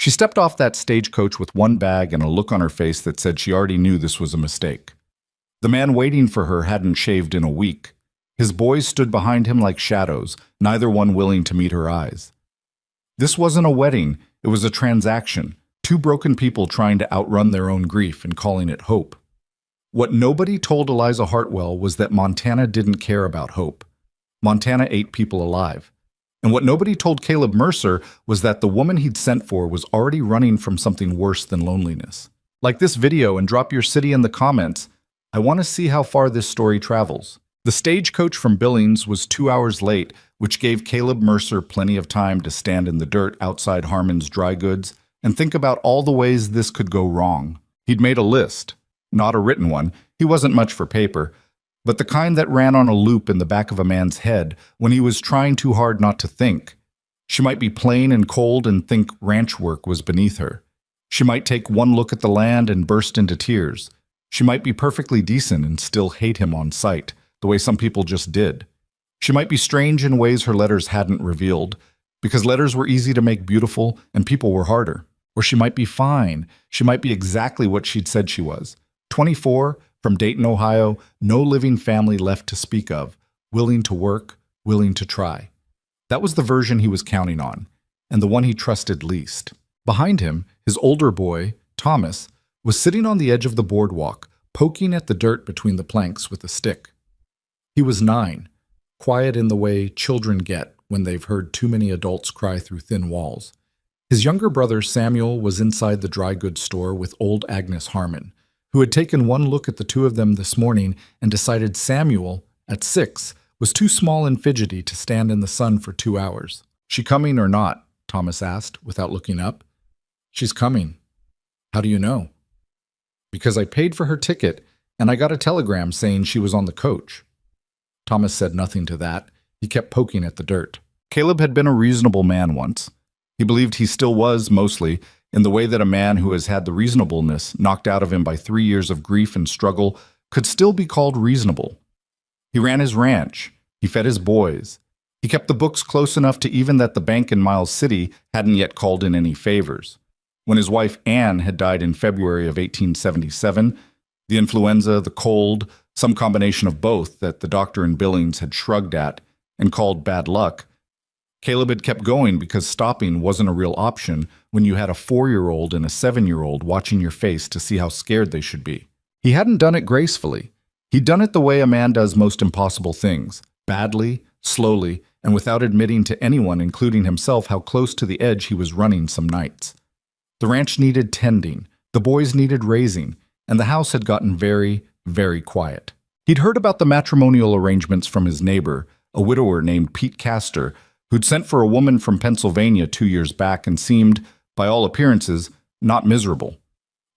She stepped off that stagecoach with one bag and a look on her face that said she already knew this was a mistake. The man waiting for her hadn't shaved in a week. His boys stood behind him like shadows, neither one willing to meet her eyes. This wasn't a wedding, it was a transaction. Two broken people trying to outrun their own grief and calling it hope. What nobody told Eliza Hartwell was that Montana didn't care about hope. Montana ate people alive. And what nobody told Caleb Mercer was that the woman he'd sent for was already running from something worse than loneliness. Like this video and drop your city in the comments. I want to see how far this story travels. The stagecoach from Billings was 2 hours late, which gave Caleb Mercer plenty of time to stand in the dirt outside Harmon's Dry Goods and think about all the ways this could go wrong. He'd made a list. Not a written one, he wasn't much for paper, but the kind that ran on a loop in the back of a man's head when he was trying too hard not to think. She might be plain and cold and think ranch work was beneath her. She might take one look at the land and burst into tears. She might be perfectly decent and still hate him on sight, the way some people just did. She might be strange in ways her letters hadn't revealed, because letters were easy to make beautiful and people were harder. Or she might be fine. She might be exactly what she'd said she was. 24, from Dayton, Ohio, no living family left to speak of, willing to work, willing to try. That was the version he was counting on, and the one he trusted least. Behind him, his older boy, Thomas, was sitting on the edge of the boardwalk, poking at the dirt between the planks with a stick. He was 9, quiet in the way children get when they've heard too many adults cry through thin walls. His younger brother, Samuel, was inside the dry goods store with old Agnes Harmon, who had taken one look at the two of them this morning and decided Samuel, at 6, was too small and fidgety to stand in the sun for 2 hours. "She coming or not?" Thomas asked, without looking up. "She's coming." "How do you know?" "Because I paid for her ticket, and I got a telegram saying she was on the coach." Thomas said nothing to that. He kept poking at the dirt. Caleb had been a reasonable man once. He believed he still was, mostly, in the way that a man who has had the reasonableness knocked out of him by 3 years of grief and struggle could still be called reasonable. He ran his ranch. He fed his boys. He kept the books close enough to even that the bank in Miles City hadn't yet called in any favors. When his wife Anne had died in February of 1877, the influenza, the cold, some combination of both that the doctor in Billings had shrugged at and called bad luck, Caleb had kept going because stopping wasn't a real option when you had a 4-year-old and a 7-year-old watching your face to see how scared they should be. He hadn't done it gracefully. He'd done it the way a man does most impossible things, badly, slowly, and without admitting to anyone, including himself, how close to the edge he was running some nights. The ranch needed tending, the boys needed raising, and the house had gotten very, very quiet. He'd heard about the matrimonial arrangements from his neighbor, a widower named Pete Castor, who'd sent for a woman from Pennsylvania 2 years back and seemed, by all appearances, not miserable.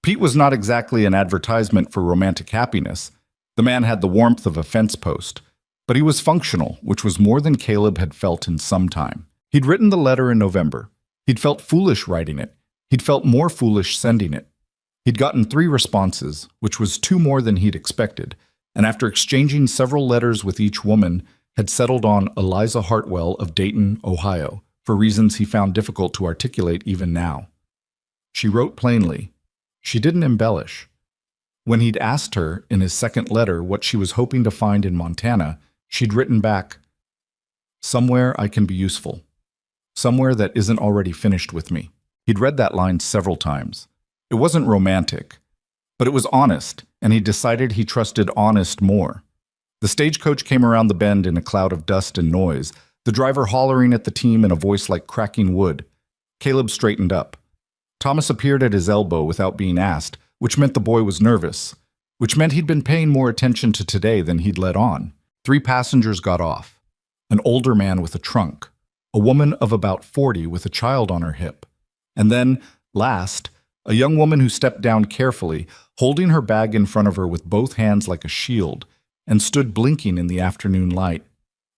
Pete was not exactly an advertisement for romantic happiness. The man had the warmth of a fence post, but he was functional, which was more than Caleb had felt in some time. He'd written the letter in November. He'd felt foolish writing it. He'd felt more foolish sending it. He'd gotten 3 responses, which was 2 more than he'd expected, and after exchanging several letters with each woman, had settled on Eliza Hartwell of Dayton, Ohio, for reasons he found difficult to articulate even now. She wrote plainly. She didn't embellish. When he'd asked her in his second letter what she was hoping to find in Montana, she'd written back, "Somewhere I can be useful. Somewhere that isn't already finished with me." He'd read that line several times. It wasn't romantic, but it was honest, and he decided he trusted honest more. The stagecoach came around the bend in a cloud of dust and noise, the driver hollering at the team in a voice like cracking wood. Caleb straightened up. Thomas appeared at his elbow without being asked, which meant the boy was nervous, which meant he'd been paying more attention to today than he'd let on. 3 passengers got off. An older man with a trunk, a woman of about 40 with a child on her hip, and then, last, a young woman who stepped down carefully, holding her bag in front of her with both hands like a shield, and stood blinking in the afternoon light.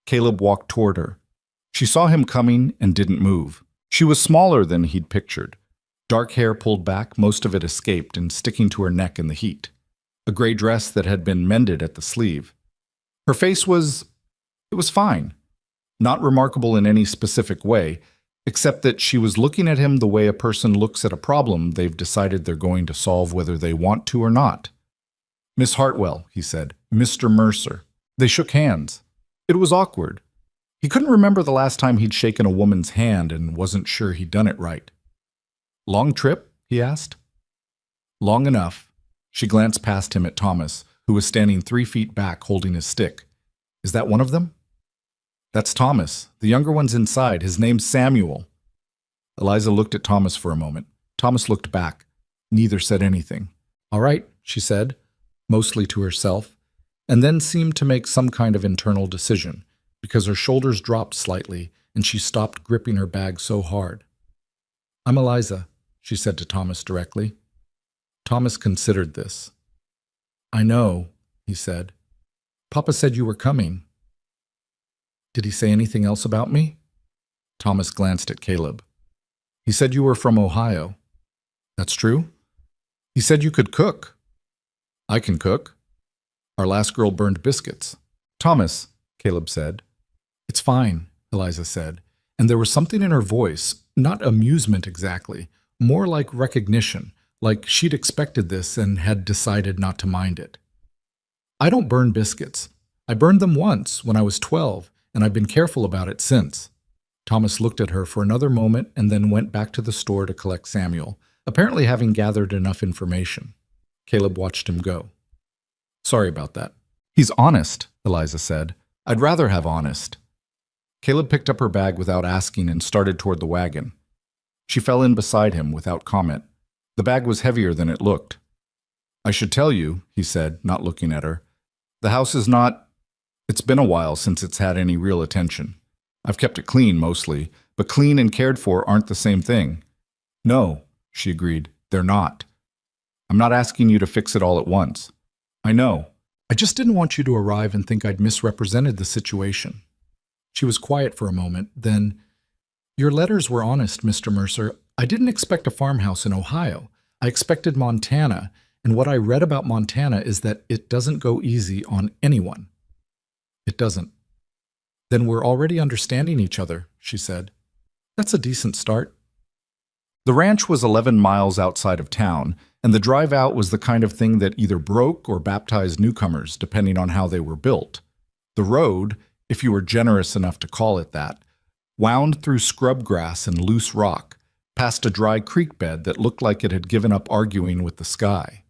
Caleb walked toward her. She saw him coming and didn't move. She was smaller than he'd pictured. Dark hair pulled back, most of it escaped and sticking to her neck in the heat. A gray dress that had been mended at the sleeve. Her face was fine. Not remarkable in any specific way, except that she was looking at him the way a person looks at a problem they've decided they're going to solve whether they want to or not. "Miss Hartwell," he said. "Mr. Mercer." They shook hands. It was awkward. He couldn't remember the last time he'd shaken a woman's hand and wasn't sure he'd done it right. "Long trip?" he asked. "Long enough." She glanced past him at Thomas, who was standing 3 feet back holding his stick. "Is that one of them?" "That's Thomas. The younger one's inside. His name's Samuel." Eliza looked at Thomas for a moment. Thomas looked back. Neither said anything. "All right," she said, mostly to herself, and then seemed to make some kind of internal decision, because her shoulders dropped slightly and she stopped gripping her bag so hard. "I'm Eliza," she said to Thomas directly. Thomas considered this. "I know," he said. "Papa said you were coming." "Did he say anything else about me?" Thomas glanced at Caleb. "He said you were from Ohio." "That's true?" "He said you could cook." "I can cook. Our last girl burned biscuits." "Thomas," Caleb said. "It's fine," Eliza said, and there was something in her voice, not amusement exactly, more like recognition, like she'd expected this and had decided not to mind it. "I don't burn biscuits. I burned them once when I was 12, and I've been careful about it since." Thomas looked at her for another moment and then went back to the store to collect Samuel, apparently having gathered enough information. Caleb watched him go. "Sorry about that." "He's honest," Eliza said. "I'd rather have honest." Caleb picked up her bag without asking and started toward the wagon. She fell in beside him without comment. The bag was heavier than it looked. "I should tell you," he said, not looking at her. "The house is not... It's been a while since it's had any real attention. I've kept it clean, mostly, but clean and cared for aren't the same thing." "No," she agreed, "they're not. I'm not asking you to fix it all at once. I know. I just didn't want you to arrive and think I'd misrepresented the situation." She was quiet for a moment, then, "Your letters were honest, Mr. Mercer. I didn't expect a farmhouse in Ohio. I expected Montana, and what I read about Montana is that it doesn't go easy on anyone." "It doesn't." "Then we're already understanding each other," she said. "That's a decent start." The ranch was 11 miles outside of town, and the drive out was the kind of thing that either broke or baptized newcomers, depending on how they were built. The road, if you were generous enough to call it that, wound through scrub grass and loose rock, past a dry creek bed that looked like it had given up arguing with the sky.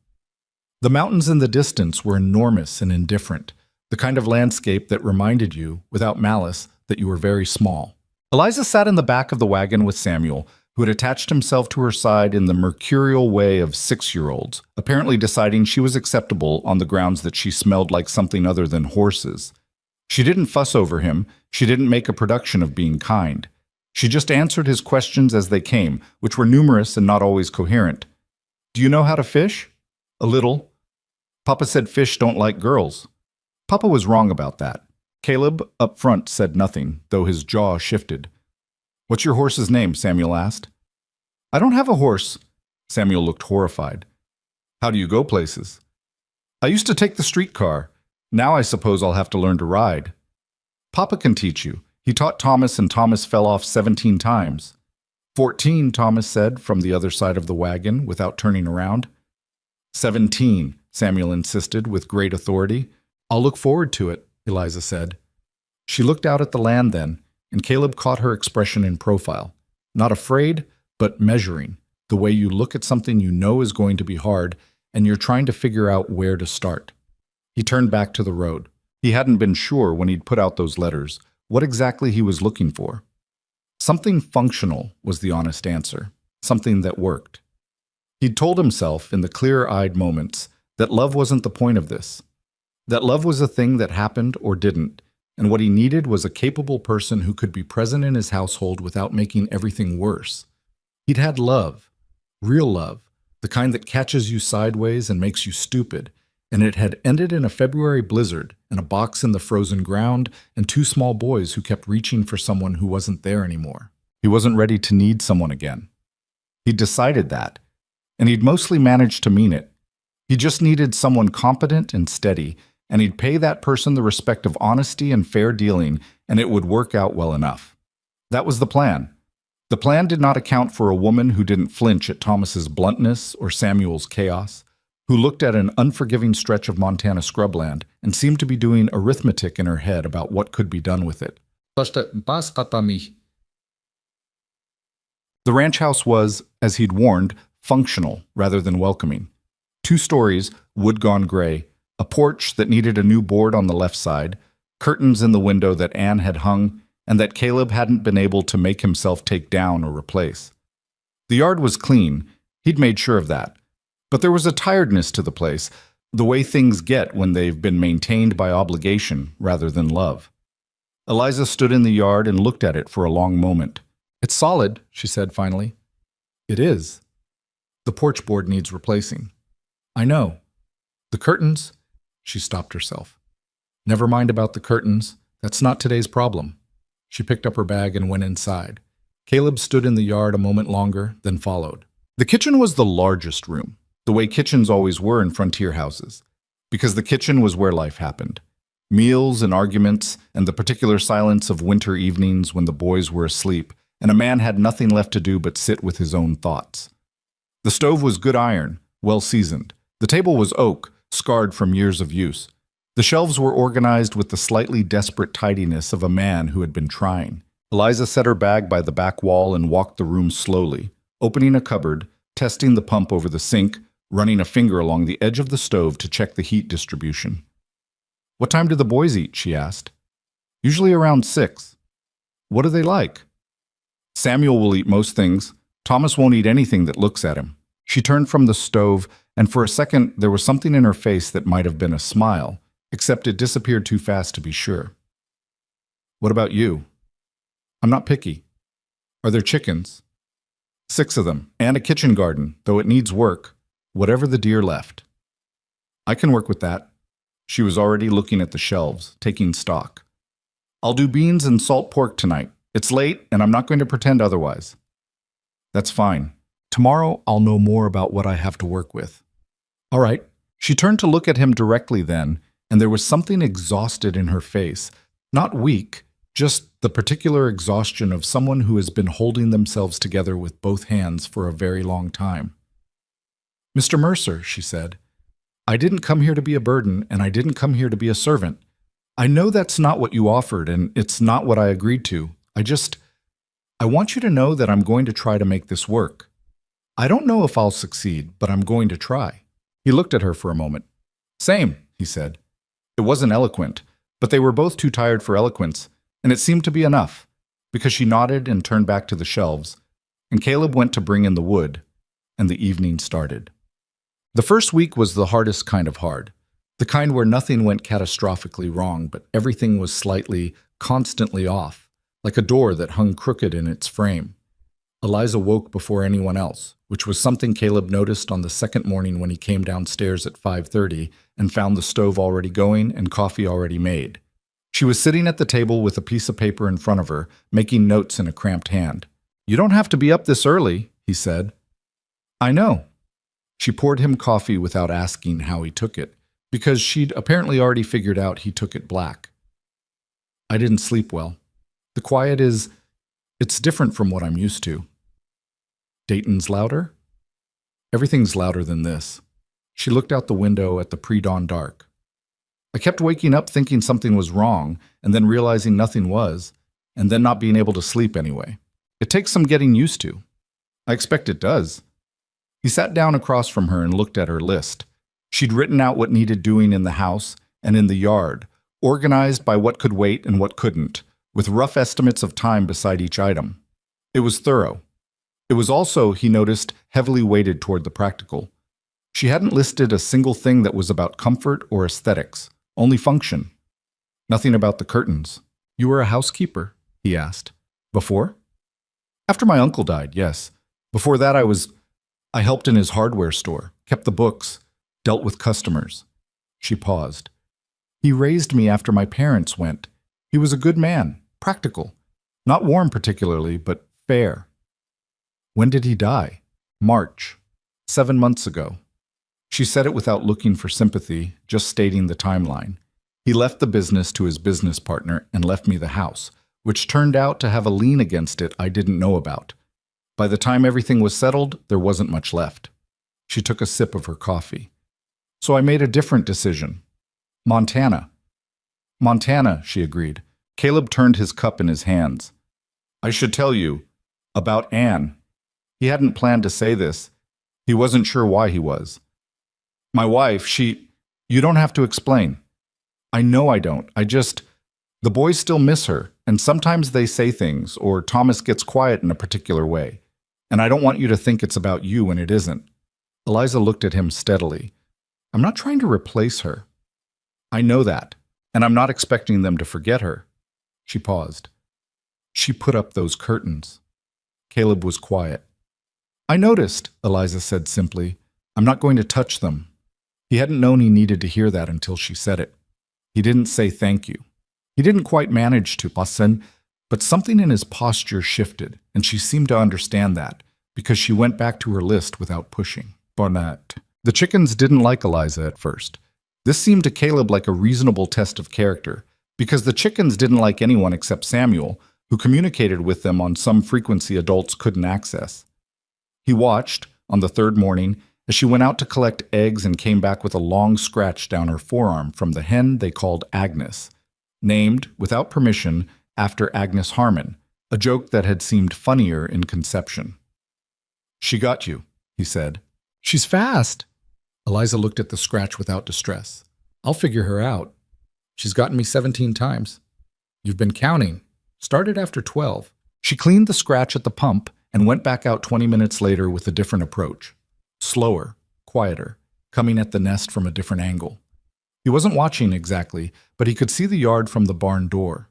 The mountains in the distance were enormous and indifferent, the kind of landscape that reminded you, without malice, that you were very small. Eliza sat in the back of the wagon with Samuel, who had attached himself to her side in the mercurial way of 6-year-olds, apparently deciding she was acceptable on the grounds that she smelled like something other than horses. She didn't fuss over him. She didn't make a production of being kind. She just answered his questions as they came, which were numerous and not always coherent. "Do you know how to fish?" "A little." "Papa said fish don't like girls." Papa was wrong about that. Caleb, up front, said nothing, though his jaw shifted. "What's your horse's name?" Samuel asked. "I don't have a horse." Samuel looked horrified. "How do you go places?" "I used to take the streetcar. Now I suppose I'll have to learn to ride." "Papa can teach you. He taught Thomas and Thomas fell off 17 times. 14, Thomas said from the other side of the wagon without turning around. 17, Samuel insisted with great authority. "I'll look forward to it," Eliza said. She looked out at the land then, and Caleb caught her expression in profile. Not afraid, but measuring, the way you look at something you know is going to be hard, and you're trying to figure out where to start. He turned back to the road. He hadn't been sure when he'd put out those letters what exactly he was looking for. Something functional was the honest answer, something that worked. He'd told himself in the clear-eyed moments that love wasn't the point of this, that love was a thing that happened or didn't, and what he needed was a capable person who could be present in his household without making everything worse. He'd had love, real love, the kind that catches you sideways and makes you stupid, and it had ended in a February blizzard and a box in the frozen ground and 2 small boys who kept reaching for someone who wasn't there anymore. He wasn't ready to need someone again. He'd decided that, and he'd mostly managed to mean it. He just needed someone competent and steady, and he'd pay that person the respect of honesty and fair dealing, and it would work out well enough. That was the plan. The plan did not account for a woman who didn't flinch at Thomas's bluntness or Samuel's chaos, who looked at an unforgiving stretch of Montana scrubland and seemed to be doing arithmetic in her head about what could be done with it. The ranch house was, as he'd warned, functional rather than welcoming. 2 stories, wood gone gray, a porch that needed a new board on the left side, curtains in the window that Anne had hung and that Caleb hadn't been able to make himself take down or replace. The yard was clean, he'd made sure of that. But there was a tiredness to the place, the way things get when they've been maintained by obligation rather than love. Eliza stood in the yard and looked at it for a long moment. "It's solid," she said finally. "It is. The porch board needs replacing." "I know. The curtains?" She stopped herself. "Never mind about the curtains. That's not today's problem." She picked up her bag and went inside. Caleb stood in the yard a moment longer, then followed. The kitchen was the largest room, the way kitchens always were in frontier houses, because the kitchen was where life happened. Meals and arguments and the particular silence of winter evenings when the boys were asleep and a man had nothing left to do but sit with his own thoughts. The stove was good iron, well seasoned. The table was oak, scarred from years of use. The shelves were organized with the slightly desperate tidiness of a man who had been trying. Eliza set her bag by the back wall and walked the room slowly, opening a cupboard, testing the pump over the sink, running a finger along the edge of the stove to check the heat distribution. "What time do the boys eat?" she asked. "Usually around 6. What do they like?" "Samuel will eat most things. Thomas won't eat anything that looks at him." She turned from the stove, and for a second there was something in her face that might have been a smile, except it disappeared too fast to be sure. "What about you?" "I'm not picky." "Are there chickens?" 6 of them, and a kitchen garden, though it needs work. Whatever the deer left. "I can work with that." She was already looking at the shelves, taking stock. "I'll do beans and salt pork tonight. It's late, and I'm not going to pretend otherwise." "That's fine. Tomorrow I'll know more about what I have to work with." "All right." She turned to look at him directly then, and there was something exhausted in her face. Not weak, just the particular exhaustion of someone who has been holding themselves together with both hands for a very long time. "Mr. Mercer," she said, "I didn't come here to be a burden, and I didn't come here to be a servant. I know that's not what you offered, and it's not what I agreed to. I want you to know that I'm going to try to make this work. I don't know if I'll succeed, but I'm going to try." He looked at her for a moment. "Same," he said. It wasn't eloquent, but they were both too tired for eloquence, and it seemed to be enough, because she nodded and turned back to the shelves, and Caleb went to bring in the wood, and the evening started. The first week was the hardest kind of hard, the kind where nothing went catastrophically wrong, but everything was slightly, constantly off, like a door that hung crooked in its frame. Eliza woke before anyone else, which was something Caleb noticed on the second morning when he came downstairs at 5:30 and found the stove already going and coffee already made. She was sitting at the table with a piece of paper in front of her, making notes in a cramped hand. "You don't have to be up this early," he said. "I know." She poured him coffee without asking how he took it, because she'd apparently already figured out he took it black. "I didn't sleep well. The quiet it's different from what I'm used to." "Dayton's louder?" "Everything's louder than this." She looked out the window at the pre-dawn dark. "I kept waking up thinking something was wrong, and then realizing nothing was, and then not being able to sleep anyway. It takes some getting used to." "I expect it does." He sat down across from her and looked at her list. She'd written out what needed doing in the house and in the yard, organized by what could wait and what couldn't, with rough estimates of time beside each item. It was thorough. It was also, he noticed, heavily weighted toward the practical. She hadn't listed a single thing that was about comfort or aesthetics, only function. Nothing about the curtains. "You were a housekeeper?" he asked. "Before?" "After my uncle died, yes. Before that I helped in his hardware store, kept the books, dealt with customers." She paused. "He raised me after my parents went. He was a good man, practical. Not warm particularly, but fair." "When did he die?" "March. 7 months ago." She said it without looking for sympathy, just stating the timeline. "He left the business to his business partner and left me the house, which turned out to have a lien against it I didn't know about. By the time everything was settled, there wasn't much left. She took a sip of her coffee. So I made a different decision. Montana. Montana, she agreed. Caleb turned his cup in his hands. I should tell you about Anne. He hadn't planned to say this. He wasn't sure why he was. My wife, you don't have to explain. I know I don't. The boys still miss her, and sometimes they say things, or Thomas gets quiet in a particular way. And I don't want you to think it's about you when it isn't. Eliza looked at him steadily. I'm not trying to replace her. I know that, and I'm not expecting them to forget her. She paused. She put up those curtains. Caleb was quiet. I noticed, Eliza said simply. I'm not going to touch them. He hadn't known he needed to hear that until she said it. He didn't say thank you. He didn't quite manage to, but something in his posture shifted, and she seemed to understand that, because she went back to her list without pushing. Bonnet. The chickens didn't like Eliza at first. This seemed to Caleb like a reasonable test of character, because the chickens didn't like anyone except Samuel, who communicated with them on some frequency adults couldn't access. He watched, on the third morning, as she went out to collect eggs and came back with a long scratch down her forearm from the hen they called Agnes, named, without permission, after Agnes Harmon, a joke that had seemed funnier in conception. She got you, he said. She's fast. Eliza looked at the scratch without distress. I'll figure her out. She's gotten me 17 times. You've been counting. Started after 12. She cleaned the scratch at the pump and went back out 20 minutes later with a different approach. Slower, quieter, coming at the nest from a different angle. He wasn't watching exactly, but he could see the yard from the barn door.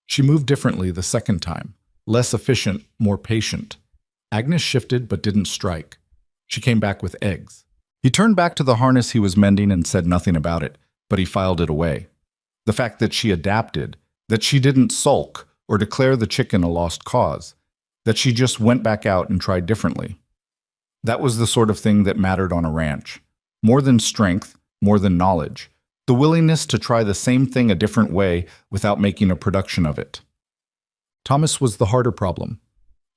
She moved differently the second time, less efficient, more patient. Agnes shifted but didn't strike. She came back with eggs. He turned back to the harness he was mending and said nothing about it, but he filed it away. The fact that she adapted, that she didn't sulk or declare the chicken a lost cause, that she just went back out and tried differently. That was the sort of thing that mattered on a ranch. More than strength, more than knowledge. The willingness to try the same thing a different way without making a production of it. Thomas was the harder problem.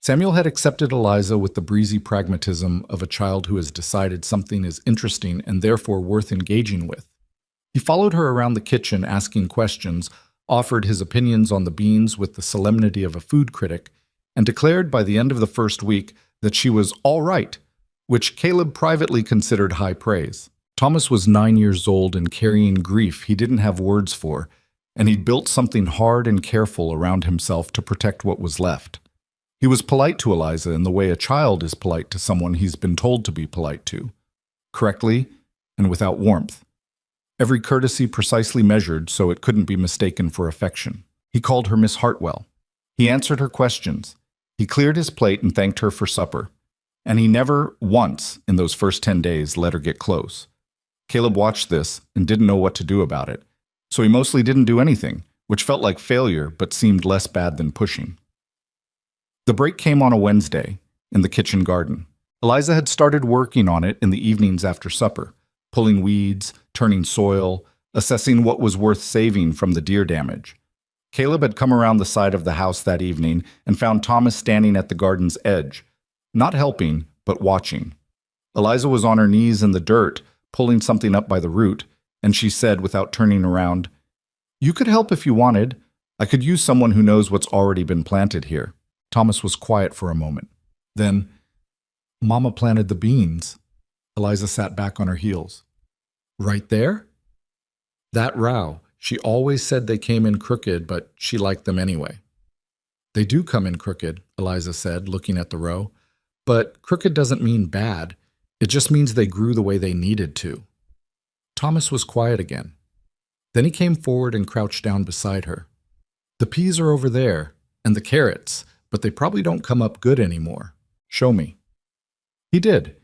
Samuel had accepted Eliza with the breezy pragmatism of a child who has decided something is interesting and therefore worth engaging with. He followed her around the kitchen asking questions, offered his opinions on the beans with the solemnity of a food critic, and declared by the end of the first week that she was all right, which Caleb privately considered high praise. Thomas was 9 years old and carrying grief he didn't have words for, and he'd built something hard and careful around himself to protect what was left. He was polite to Eliza in the way a child is polite to someone he's been told to be polite to, correctly and without warmth. Every courtesy precisely measured so it couldn't be mistaken for affection. He called her Miss Hartwell. He answered her questions. He cleared his plate and thanked her for supper. And he never once in those first 10 days let her get close. Caleb watched this and didn't know what to do about it, so he mostly didn't do anything, which felt like failure but seemed less bad than pushing. The break came on a Wednesday, in the kitchen garden. Eliza had started working on it in the evenings after supper, pulling weeds, turning soil, assessing what was worth saving from the deer damage. Caleb had come around the side of the house that evening and found Thomas standing at the garden's edge, not helping, but watching. Eliza was on her knees in the dirt, pulling something up by the root, and she said without turning around, "You could help if you wanted. I could use someone who knows what's already been planted here." Thomas was quiet for a moment. Then, "Mama planted the beans." Eliza sat back on her heels. "Right there?" "That row. She always said they came in crooked, but she liked them anyway." "They do come in crooked," Eliza said, looking at the row. "But crooked doesn't mean bad. It just means they grew the way they needed to." Thomas was quiet again. Then he came forward and crouched down beside her. "The peas are over there, and the carrots, but they probably don't come up good anymore. Show me." He did.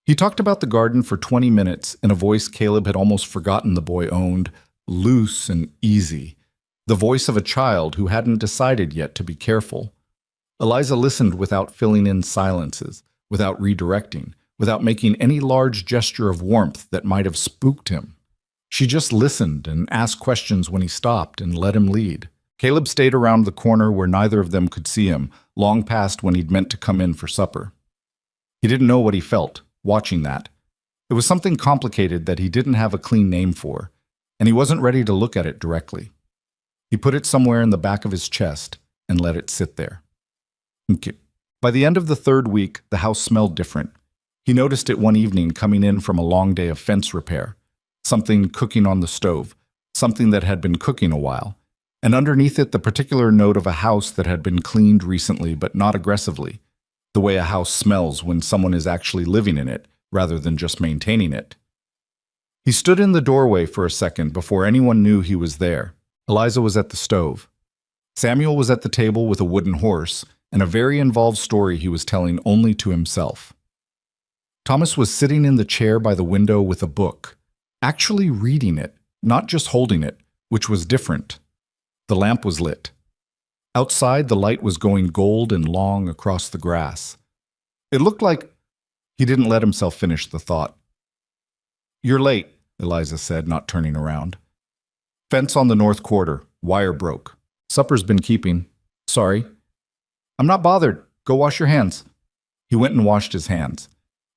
He talked about the garden for 20 minutes in a voice Caleb had almost forgotten the boy owned, loose and easy, the voice of a child who hadn't decided yet to be careful. Eliza listened without filling in silences, without redirecting, without making any large gesture of warmth that might have spooked him. She just listened and asked questions when he stopped and let him lead. Caleb stayed around the corner where neither of them could see him, long past when he'd meant to come in for supper. He didn't know what he felt, watching that. It was something complicated that he didn't have a clean name for, and he wasn't ready to look at it directly. He put it somewhere in the back of his chest and let it sit there. Okay. By the end of the third week, the house smelled different. He noticed it one evening coming in from a long day of fence repair, something cooking on the stove, something that had been cooking a while, and underneath it the particular note of a house that had been cleaned recently but not aggressively, the way a house smells when someone is actually living in it rather than just maintaining it. He stood in the doorway for a second before anyone knew he was there. Eliza was at the stove. Samuel was at the table with a wooden horse and a very involved story he was telling only to himself. Thomas was sitting in the chair by the window with a book, actually reading it, not just holding it, which was different. The lamp was lit. Outside, the light was going gold and long across the grass. It looked like he didn't let himself finish the thought. "You're late," Eliza said, not turning around. "Fence on the north quarter. Wire broke. Supper's been keeping. Sorry." "I'm not bothered. Go wash your hands." He went and washed his hands.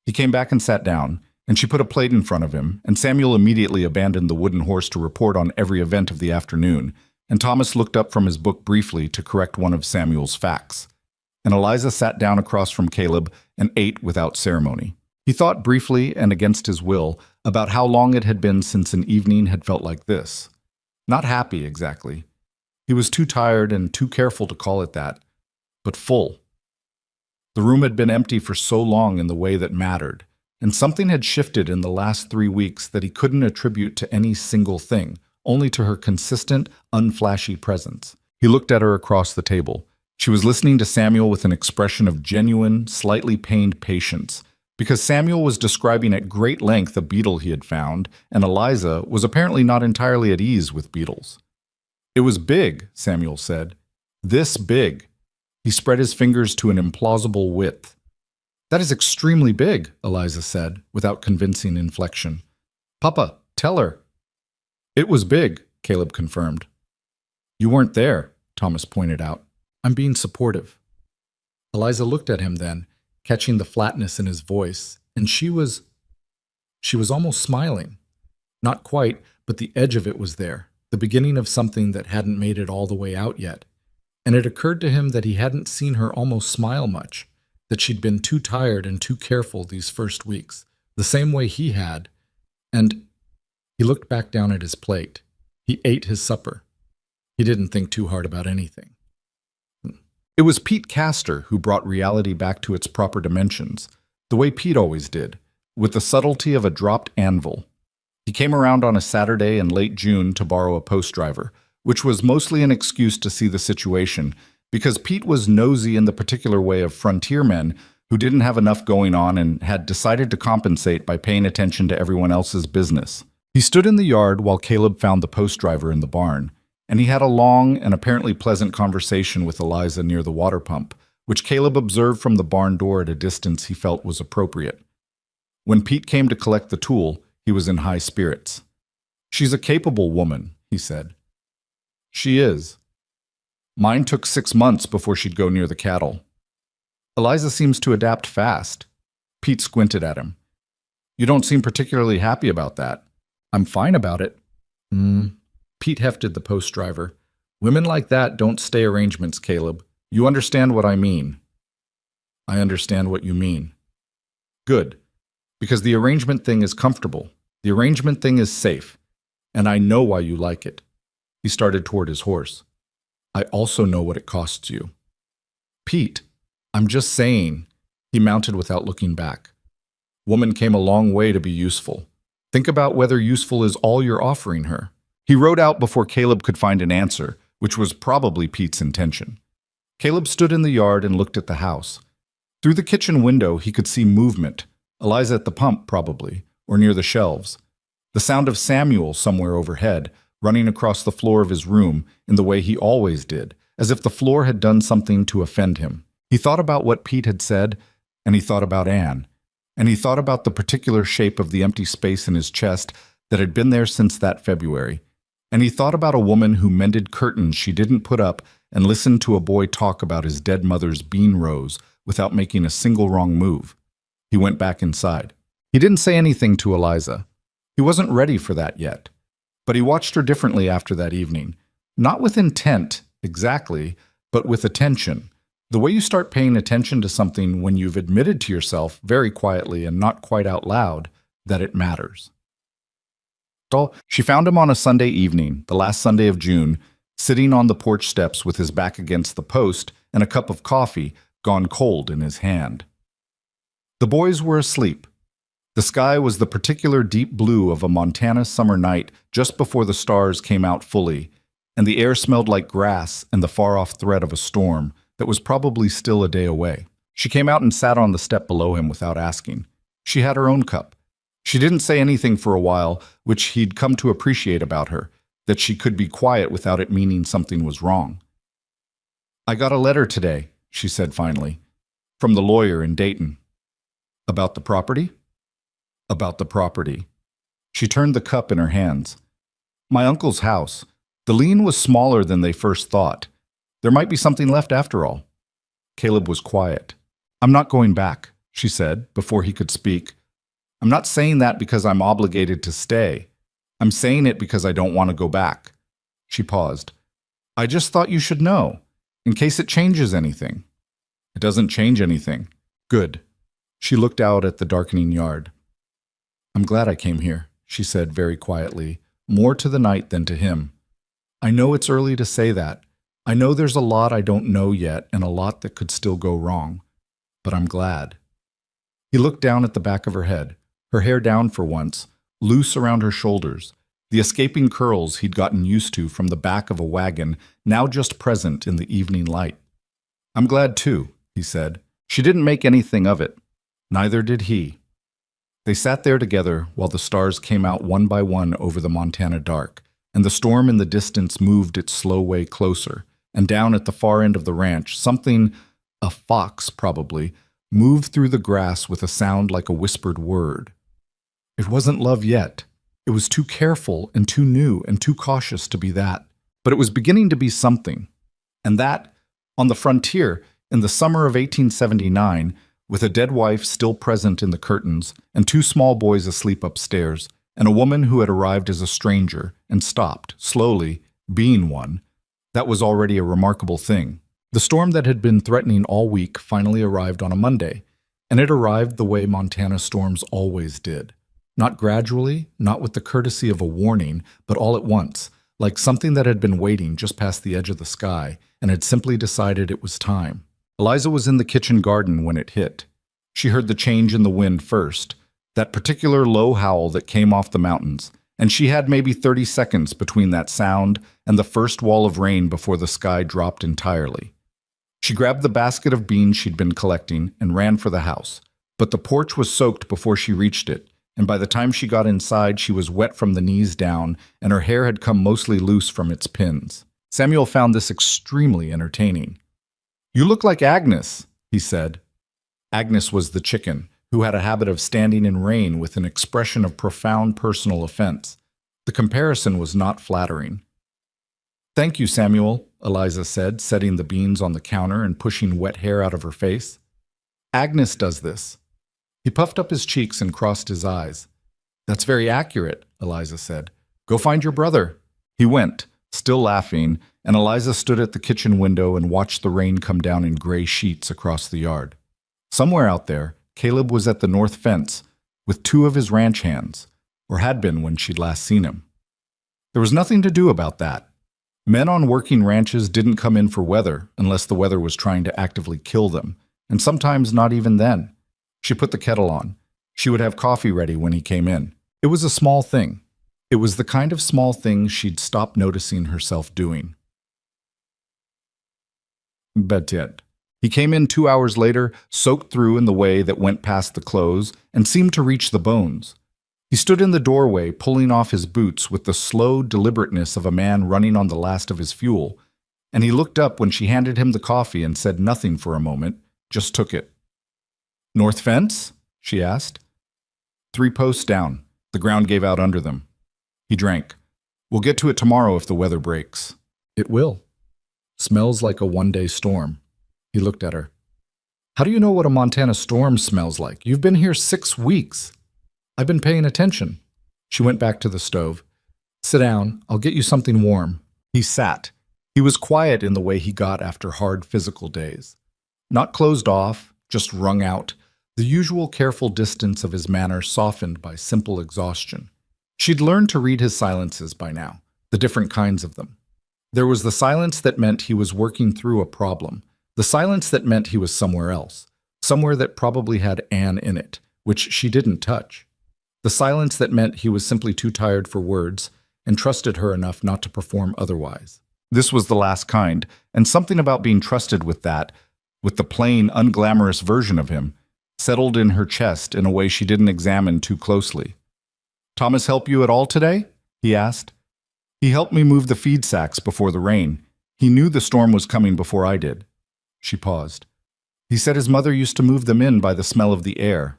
He came back and sat down, and she put a plate in front of him, and Samuel immediately abandoned the wooden horse to report on every event of the afternoon, and Thomas looked up from his book briefly to correct one of Samuel's facts. And Eliza sat down across from Caleb and ate without ceremony. He thought briefly and against his will about how long it had been since an evening had felt like this. Not happy, exactly. He was too tired and too careful to call it that, but full. The room had been empty for so long in the way that mattered, and something had shifted in the last 3 weeks that he couldn't attribute to any single thing, only to her consistent, unflashy presence. He looked at her across the table. She was listening to Samuel with an expression of genuine, slightly pained patience, because Samuel was describing at great length a beetle he had found, and Eliza was apparently not entirely at ease with beetles. "It was big," Samuel said. "This big." He spread his fingers to an implausible width. "That is extremely big," Eliza said, without convincing inflection. "Papa, tell her." "It was big," Caleb confirmed. "You weren't there," Thomas pointed out. "I'm being supportive." Eliza looked at him then, catching the flatness in his voice, and she was almost smiling. Not quite, but the edge of it was there, the beginning of something that hadn't made it all the way out yet. And it occurred to him that he hadn't seen her almost smile much, that she'd been too tired and too careful these first weeks, the same way he had. And he looked back down at his plate. He ate his supper. He didn't think too hard about anything. It was Pete Castor who brought reality back to its proper dimensions, the way Pete always did, with the subtlety of a dropped anvil. He came around on a Saturday in late June to borrow a post driver, which was mostly an excuse to see the situation, because Pete was nosy in the particular way of frontiermen who didn't have enough going on and had decided to compensate by paying attention to everyone else's business. He stood in the yard while Caleb found the post driver in the barn, and he had a long and apparently pleasant conversation with Eliza near the water pump, which Caleb observed from the barn door at a distance he felt was appropriate. When Pete came to collect the tool, he was in high spirits. "She's a capable woman," he said. "She is. Mine took 6 months before she'd go near the cattle. Eliza seems to adapt fast." Pete squinted at him. "You don't seem particularly happy about that." "I'm fine about it." Pete hefted the post driver. "Women like that don't stay arrangements, Caleb. You understand what I mean." "I understand what you mean." "Good. Because the arrangement thing is comfortable. The arrangement thing is safe. And I know why you like it." He started toward his horse. "I also know what it costs you." "Pete, I'm just saying." He mounted without looking back. "Woman came a long way to be useful. Think about whether useful is all you're offering her." He rode out before Caleb could find an answer, which was probably Pete's intention. Caleb stood in the yard and looked at the house. Through the kitchen window, he could see movement. Eliza at the pump, probably, or near the shelves. The sound of Samuel somewhere overhead, running across the floor of his room in the way he always did, as if the floor had done something to offend him. He thought about what Pete had said, and he thought about Anne, and he thought about the particular shape of the empty space in his chest that had been there since that February. And he thought about a woman who mended curtains she didn't put up and listened to a boy talk about his dead mother's bean rows without making a single wrong move. He went back inside. He didn't say anything to Eliza. He wasn't ready for that yet. But he watched her differently after that evening. Not with intent, exactly, but with attention. The way you start paying attention to something when you've admitted to yourself, very quietly and not quite out loud, that it matters. She found him on a Sunday evening, the last Sunday of June, sitting on the porch steps with his back against the post and a cup of coffee gone cold in his hand. The boys were asleep. The sky was the particular deep blue of a Montana summer night just before the stars came out fully, and the air smelled like grass and the far-off threat of a storm that was probably still a day away. She came out and sat on the step below him without asking. She had her own cup. She didn't say anything for a while, which he'd come to appreciate about her, that she could be quiet without it meaning something was wrong. "I got a letter today," she said finally, "from the lawyer in Dayton." "About the property?" "About the property." She turned the cup in her hands. "My uncle's house. The lien was smaller than they first thought. There might be something left after all." Caleb was quiet. "I'm not going back," she said, before he could speak. "I'm not saying that because I'm obligated to stay. I'm saying it because I don't want to go back." She paused. "I just thought you should know, in case it changes anything." "It doesn't change anything." "Good." She looked out at the darkening yard. "I'm glad I came here," she said very quietly, more to the night than to him. "I know it's early to say that. I know there's a lot I don't know yet and a lot that could still go wrong. But I'm glad." He looked down at the back of her head, her hair down for once, loose around her shoulders, the escaping curls he'd gotten used to from the back of a wagon now just present in the evening light. "I'm glad too," he said. She didn't make anything of it. Neither did he. They sat there together while the stars came out one by one over the Montana dark, and the storm in the distance moved its slow way closer, and down at the far end of the ranch, something, a fox probably, moved through the grass with a sound like a whispered word. It wasn't love yet. It was too careful and too new and too cautious to be that. But it was beginning to be something. And that, on the frontier, in the summer of 1879, with a dead wife still present in the curtains, and two small boys asleep upstairs, and a woman who had arrived as a stranger and stopped, slowly, being one, that was already a remarkable thing. The storm that had been threatening all week finally arrived on a Monday, and it arrived the way Montana storms always did. Not gradually, not with the courtesy of a warning, but all at once, like something that had been waiting just past the edge of the sky and had simply decided it was time. Eliza was in the kitchen garden when it hit. She heard the change in the wind first, that particular low howl that came off the mountains, and she had maybe 30 seconds between that sound and the first wall of rain before the sky dropped entirely. She grabbed the basket of beans she'd been collecting and ran for the house, but the porch was soaked before she reached it, and by the time she got inside she was wet from the knees down and her hair had come mostly loose from its pins. Samuel found this extremely entertaining. "You look like Agnes," he said. Agnes was the chicken, who had a habit of standing in rain with an expression of profound personal offense. The comparison was not flattering. "Thank you, Samuel," Eliza said, setting the beans on the counter and pushing wet hair out of her face. "Agnes does this." He puffed up his cheeks and crossed his eyes. "That's very accurate," Eliza said. "Go find your brother." He went, still laughing, and Eliza stood at the kitchen window and watched the rain come down in gray sheets across the yard. Somewhere out there, Caleb was at the north fence with two of his ranch hands, or had been when she'd last seen him. There was nothing to do about that. Men on working ranches didn't come in for weather unless the weather was trying to actively kill them, and sometimes not even then. She put the kettle on. She would have coffee ready when he came in. It was a small thing. It was the kind of small thing she'd stopped noticing herself doing. Bedtid. He came in 2 hours later, soaked through in the way that went past the clothes and seemed to reach the bones. He stood in the doorway, pulling off his boots with the slow deliberateness of a man running on the last of his fuel, and he looked up when she handed him the coffee and said nothing for a moment, just took it. "North fence?" she asked. 3 posts down. The ground gave out under them. He drank. We'll get to it tomorrow if the weather breaks. It will. Smells like a one-day storm. He looked at her. How do you know what a Montana storm smells like? You've been here 6 weeks. I've been paying attention. She went back to the stove. Sit down. I'll get you something warm. He sat. He was quiet in the way he got after hard physical days. Not closed off, just wrung out, the usual careful distance of his manner softened by simple exhaustion. She'd learned to read his silences by now, the different kinds of them. There was the silence that meant he was working through a problem, the silence that meant he was somewhere else, somewhere that probably had Anne in it, which she didn't touch. The silence that meant he was simply too tired for words and trusted her enough not to perform otherwise. This was the last kind, and something about being trusted with that, with the plain, unglamorous version of him, settled in her chest in a way she didn't examine too closely. Thomas help you at all today? He asked. He helped me move the feed sacks before the rain. He knew the storm was coming before I did. She paused. He said his mother used to move them in by the smell of the air.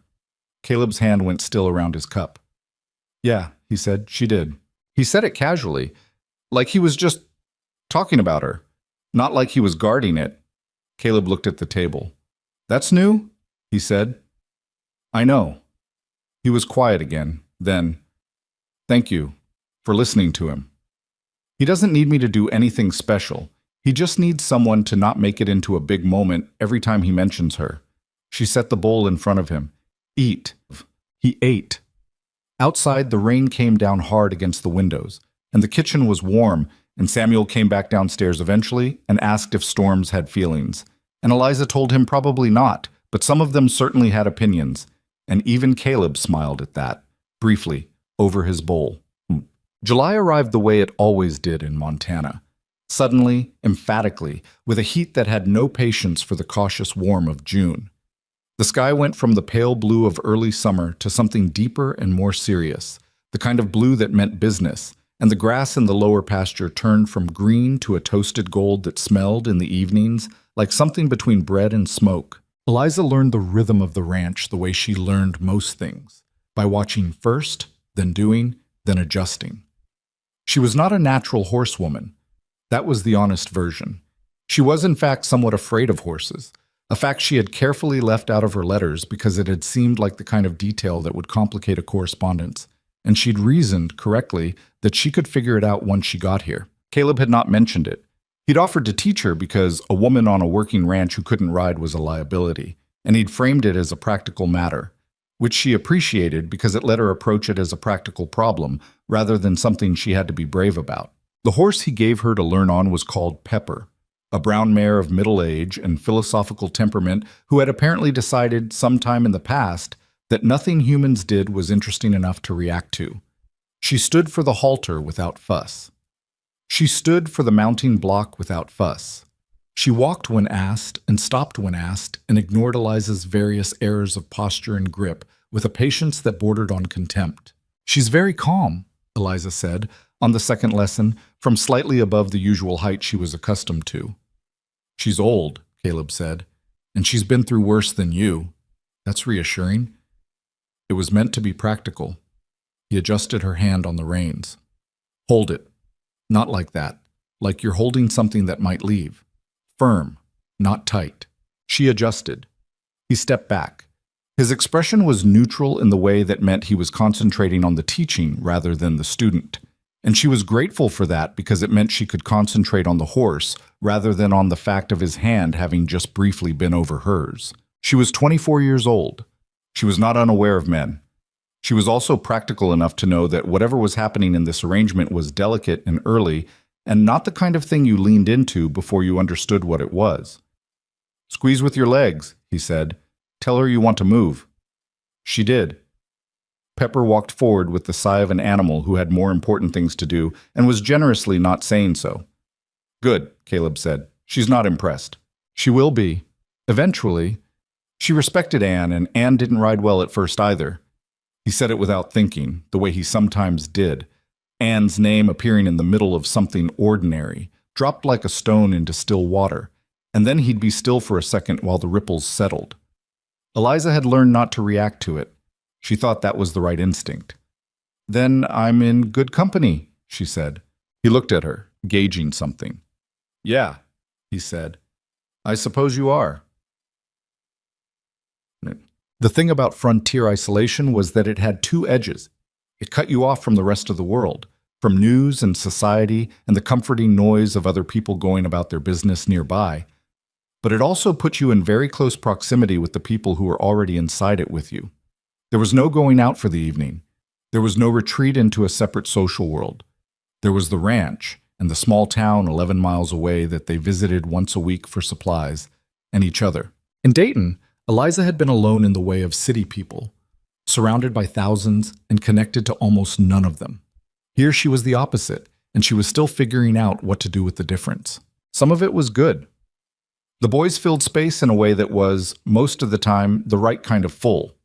Caleb's hand went still around his cup. Yeah, he said, she did. He said it casually, like he was just talking about her, not like he was guarding it. Caleb looked at the table. That's new, he said. I know. He was quiet again. Then, thank you for listening to him. He doesn't need me to do anything special. He just needs someone to not make it into a big moment every time he mentions her. She set the bowl in front of him. Eat. He ate. Outside, the rain came down hard against the windows, and the kitchen was warm, and Samuel came back downstairs eventually and asked if storms had feelings. And Eliza told him probably not, but some of them certainly had opinions, and even Caleb smiled at that, briefly, over his bowl. July arrived the way it always did in Montana. Suddenly, emphatically, with a heat that had no patience for the cautious warm of June. The sky went from the pale blue of early summer to something deeper and more serious, the kind of blue that meant business, and the grass in the lower pasture turned from green to a toasted gold that smelled in the evenings like something between bread and smoke. Eliza learned the rhythm of the ranch the way she learned most things, by watching first, then doing, then adjusting. She was not a natural horsewoman. That was the honest version. She was in fact somewhat afraid of horses, a fact she had carefully left out of her letters because it had seemed like the kind of detail that would complicate a correspondence, and she'd reasoned, correctly, that she could figure it out once she got here. Caleb had not mentioned it. He'd offered to teach her because a woman on a working ranch who couldn't ride was a liability, and he'd framed it as a practical matter, which she appreciated because it let her approach it as a practical problem rather than something she had to be brave about. The horse he gave her to learn on was called Pepper, a brown mare of middle age and philosophical temperament who had apparently decided sometime in the past that nothing humans did was interesting enough to react to. She stood for the halter without fuss. She stood for the mounting block without fuss. She walked when asked and stopped when asked and ignored Eliza's various errors of posture and grip with a patience that bordered on contempt. She's very calm, Eliza said, on the second lesson, from slightly above the usual height she was accustomed to. She's old, Caleb said, and she's been through worse than you. That's reassuring. It was meant to be practical. He adjusted her hand on the reins. Hold it. Not like that, like you're holding something that might leave. Firm, not tight. She adjusted. He stepped back. His expression was neutral in the way that meant he was concentrating on the teaching rather than the student. And she was grateful for that because it meant she could concentrate on the horse rather than on the fact of his hand having just briefly been over hers. She was 24 years old. She was not unaware of men. She was also practical enough to know that whatever was happening in this arrangement was delicate and early, and not the kind of thing you leaned into before you understood what it was. Squeeze with your legs, he said. Tell her you want to move. She did. Pepper walked forward with the sigh of an animal who had more important things to do and was generously not saying so. Good, Caleb said. She's not impressed. She will be. Eventually. She respected Anne, and Anne didn't ride well at first either. He said it without thinking, the way he sometimes did. Anne's name appearing in the middle of something ordinary, dropped like a stone into still water, and then he'd be still for a second while the ripples settled. Eliza had learned not to react to it. She thought that was the right instinct. Then I'm in good company, she said. He looked at her, gauging something. Yeah, he said. I suppose you are. The thing about frontier isolation was that it had two edges. It cut you off from the rest of the world, from news and society and the comforting noise of other people going about their business nearby. But it also put you in very close proximity with the people who were already inside it with you. There was no going out for the evening. There was no retreat into a separate social world. There was the ranch and the small town 11 miles away that they visited once a week for supplies, and each other. In Dayton, Eliza had been alone in the way of city people, surrounded by thousands and connected to almost none of them. Here she was the opposite, and she was still figuring out what to do with the difference. Some of it was good. The boys filled space in a way that was, most of the time, the right kind of full.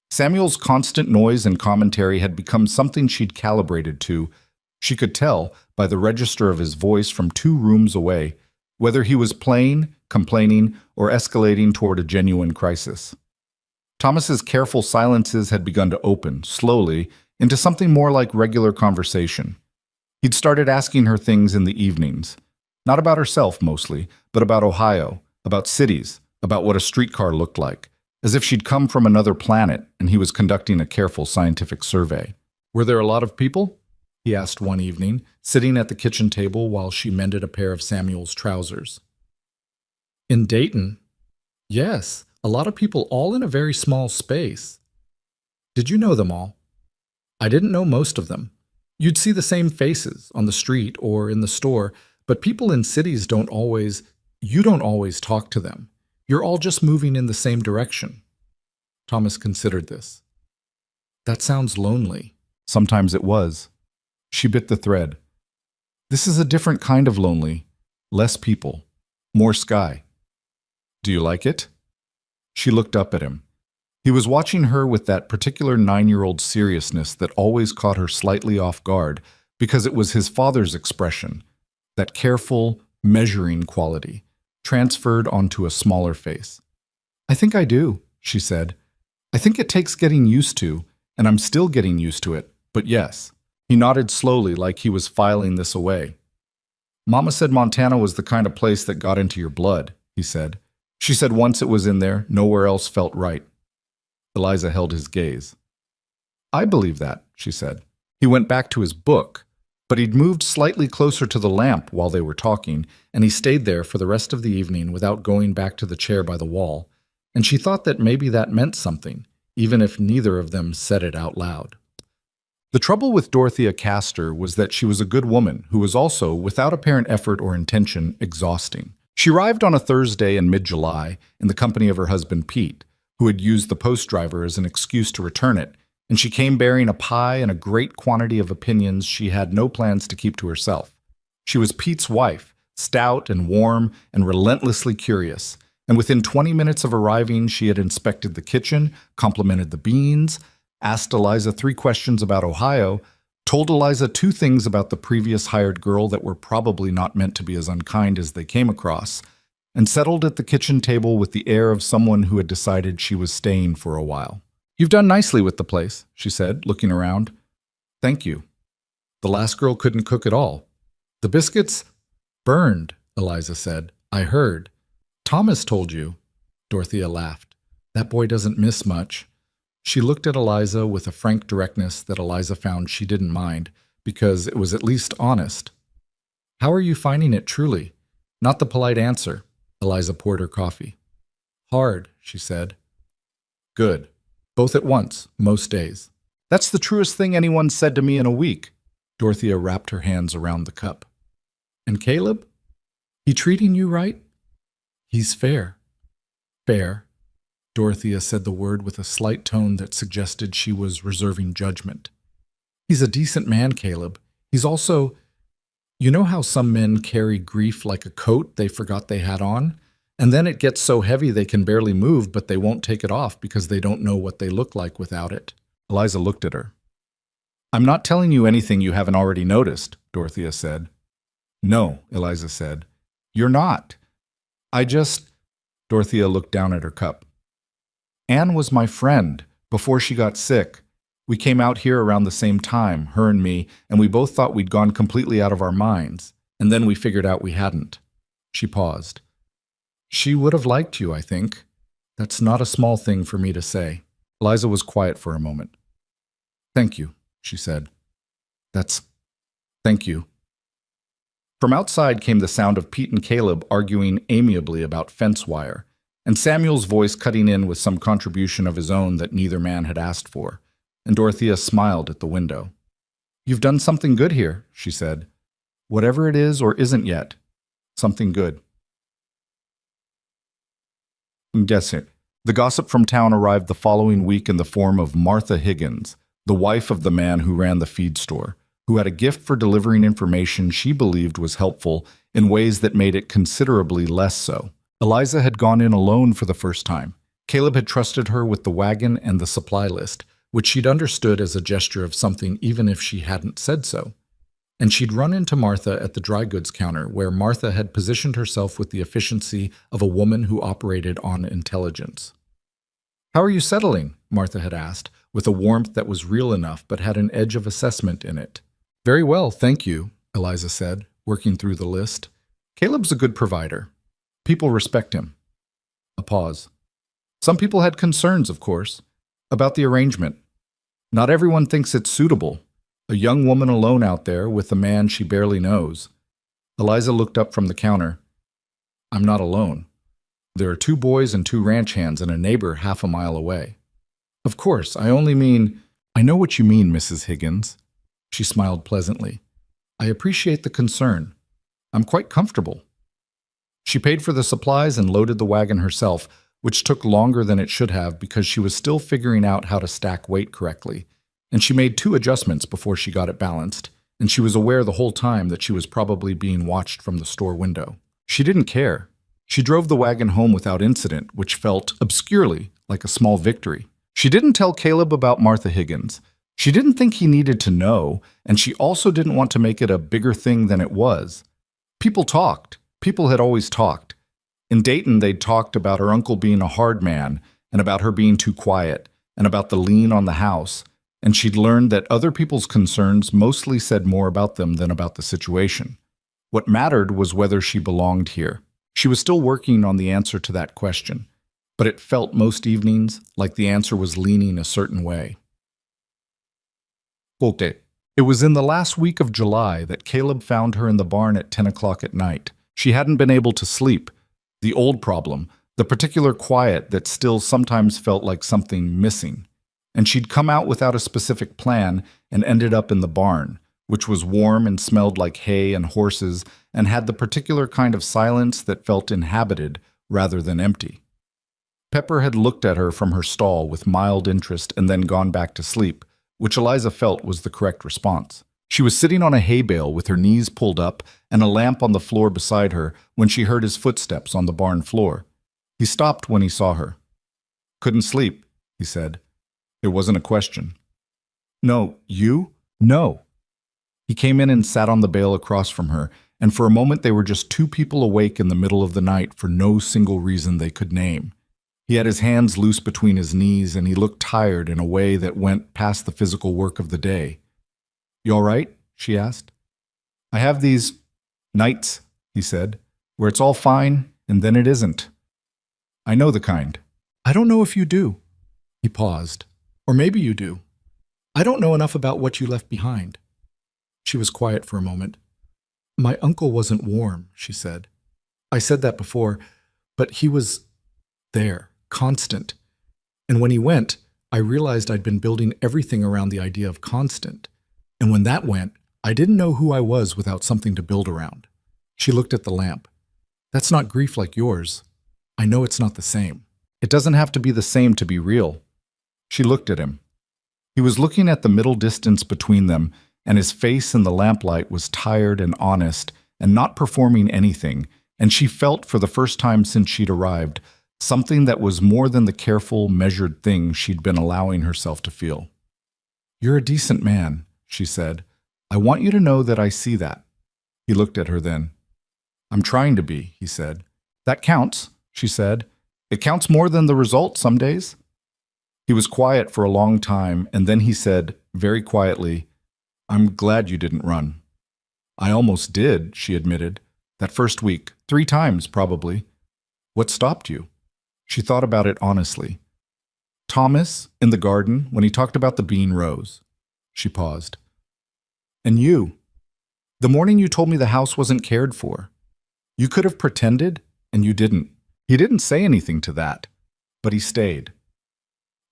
Samuel's constant noise and commentary had become something she'd calibrated to. She could tell, by the register of his voice from 2 rooms away, whether he was playing, complaining, or escalating toward a genuine crisis. Thomas's careful silences had begun to open, slowly, into something more like regular conversation. He'd started asking her things in the evenings, not about herself mostly, but about Ohio, about cities, about what a streetcar looked like, as if she'd come from another planet and he was conducting a careful scientific survey. Were there a lot of people? He asked one evening, sitting at the kitchen table while she mended a pair of Samuel's trousers. In Dayton? Yes, a lot of people all in a very small space. Did you know them all? I didn't know most of them. You'd see the same faces on the street or in the store, but people in cities you don't always talk to them. You're all just moving in the same direction. Thomas considered this. That sounds lonely. Sometimes it was. She bit the thread. This is a different kind of lonely. Less people. More sky. Do you like it? She looked up at him. He was watching her with that particular 9-year-old seriousness that always caught her slightly off guard because it was his father's expression, that careful, measuring quality, transferred onto a smaller face. I think I do, she said. I think it takes getting used to, and I'm still getting used to it, but yes. He nodded slowly like he was filing this away. Mama said Montana was the kind of place that got into your blood, he said. She said once it was in there, nowhere else felt right. Eliza held his gaze. I believe that, she said. He went back to his book, but he'd moved slightly closer to the lamp while they were talking, and he stayed there for the rest of the evening without going back to the chair by the wall, and she thought that maybe that meant something, even if neither of them said it out loud. The trouble with Dorothea Castor was that she was a good woman who was also, without apparent effort or intention, exhausting. She arrived on a Thursday in mid-July in the company of her husband Pete, who had used the post driver as an excuse to return it, and she came bearing a pie and a great quantity of opinions she had no plans to keep to herself. She was Pete's wife, stout and warm and relentlessly curious, and within 20 minutes of arriving she had inspected the kitchen, complimented the beans, asked Eliza 3 questions about Ohio, told Eliza 2 things about the previous hired girl that were probably not meant to be as unkind as they came across, and settled at the kitchen table with the air of someone who had decided she was staying for a while. You've done nicely with the place, she said, looking around. Thank you. The last girl couldn't cook at all. The biscuits burned, Eliza said. I heard. Thomas told you. Dorothea laughed. That boy doesn't miss much. She looked at Eliza with a frank directness that Eliza found she didn't mind, because it was at least honest. How are you finding it truly? Not the polite answer. Eliza poured her coffee. Hard, she said. Good. Both at once, most days. That's the truest thing anyone said to me in a week. Dorothea wrapped her hands around the cup. And Caleb? He treating you right? He's fair. Fair. Dorothea said the word with a slight tone that suggested she was reserving judgment. He's a decent man, Caleb. He's also... You know how some men carry grief like a coat they forgot they had on? And then it gets so heavy they can barely move, but they won't take it off because they don't know what they look like without it. Eliza looked at her. I'm not telling you anything you haven't already noticed, Dorothea said. No, Eliza said. You're not. Dorothea looked down at her cup. Anne was my friend before she got sick, We came out here around the same time, her and me, and we both thought we'd gone completely out of our minds, and then we figured out we hadn't." She paused. "She would have liked you, I think. That's not a small thing for me to say." Eliza was quiet for a moment. "Thank you," she said. Thank you." From outside came the sound of Pete and Caleb arguing amiably about fence wire, and Samuel's voice cutting in with some contribution of his own that neither man had asked for, and Dorothea smiled at the window. "You've done something good here," she said. "Whatever it is or isn't yet, something good." Guess it. The gossip from town arrived the following week in the form of Martha Higgins, the wife of the man who ran the feed store, who had a gift for delivering information she believed was helpful in ways that made it considerably less so. Eliza had gone in alone for the first time. Caleb had trusted her with the wagon and the supply list, which she'd understood as a gesture of something even if she hadn't said so. And she'd run into Martha at the dry goods counter, where Martha had positioned herself with the efficiency of a woman who operated on intelligence. "How are you settling?" Martha had asked, with a warmth that was real enough but had an edge of assessment in it. "Very well, thank you," Eliza said, working through the list. "Caleb's a good provider. People respect him." A pause. "Some people had concerns, of course, about the arrangement. Not everyone thinks it's suitable. A young woman alone out there with a man she barely knows." Eliza looked up from the counter. "I'm not alone. There are 2 boys and 2 ranch hands and a neighbor half a mile away." "Of course, I only mean—" "I know what you mean, Mrs. Higgins." She smiled pleasantly. "I appreciate the concern. I'm quite comfortable." She paid for the supplies and loaded the wagon herself, which took longer than it should have because she was still figuring out how to stack weight correctly. And she made 2 adjustments before she got it balanced, and she was aware the whole time that she was probably being watched from the store window. She didn't care. She drove the wagon home without incident, which felt, obscurely, like a small victory. She didn't tell Caleb about Martha Higgins. She didn't think he needed to know, and she also didn't want to make it a bigger thing than it was. People talked. People had always talked. In Dayton, they'd talked about her uncle being a hard man, and about her being too quiet, and about the lien on the house, and she'd learned that other people's concerns mostly said more about them than about the situation. What mattered was whether she belonged here. She was still working on the answer to that question, but it felt most evenings like the answer was leaning a certain way. It was in the last week of July that Caleb found her in the barn at 10 o'clock at night. She hadn't been able to sleep. The old problem, the particular quiet that still sometimes felt like something missing. And she'd come out without a specific plan and ended up in the barn, which was warm and smelled like hay and horses and had the particular kind of silence that felt inhabited rather than empty. Pepper had looked at her from her stall with mild interest and then gone back to sleep, which Eliza felt was the correct response. She was sitting on a hay bale with her knees pulled up and a lamp on the floor beside her when she heard his footsteps on the barn floor. He stopped when he saw her. "Couldn't sleep," he said. It wasn't a question. "No, you?" "No." He came in and sat on the bale across from her, and for a moment they were just 2 people awake in the middle of the night for no single reason they could name. He had his hands loose between his knees, and he looked tired in a way that went past the physical work of the day. "You all right?" she asked. "I have these nights," he said, "where it's all fine, and then it isn't. I know the kind." "I don't know if you do." He paused. "Or maybe you do. I don't know enough about what you left behind." She was quiet for a moment. "My uncle wasn't warm," she said. "I said that before, but he was there, constant. And when he went, I realized I'd been building everything around the idea of constant. And when that went, I didn't know who I was without something to build around." She looked at the lamp. "That's not grief like yours. I know it's not the same. It doesn't have to be the same to be real." She looked at him. He was looking at the middle distance between them, and his face in the lamplight was tired and honest and not performing anything, and she felt for the first time since she'd arrived something that was more than the careful, measured thing she'd been allowing herself to feel. "You're a decent man," she said. "I want you to know that I see that." He looked at her then. "I'm trying to be," he said. "That counts," she said. "It counts more than the result some days." He was quiet for a long time, and then he said, very quietly, "I'm glad you didn't run." "I almost did," she admitted. "That first week, 3 times probably." "What stopped you?" She thought about it honestly. "Thomas, in the garden, when he talked about the bean rows." She paused. "And you? The morning you told me the house wasn't cared for. You could have pretended, and you didn't. He didn't say anything to that, but he stayed."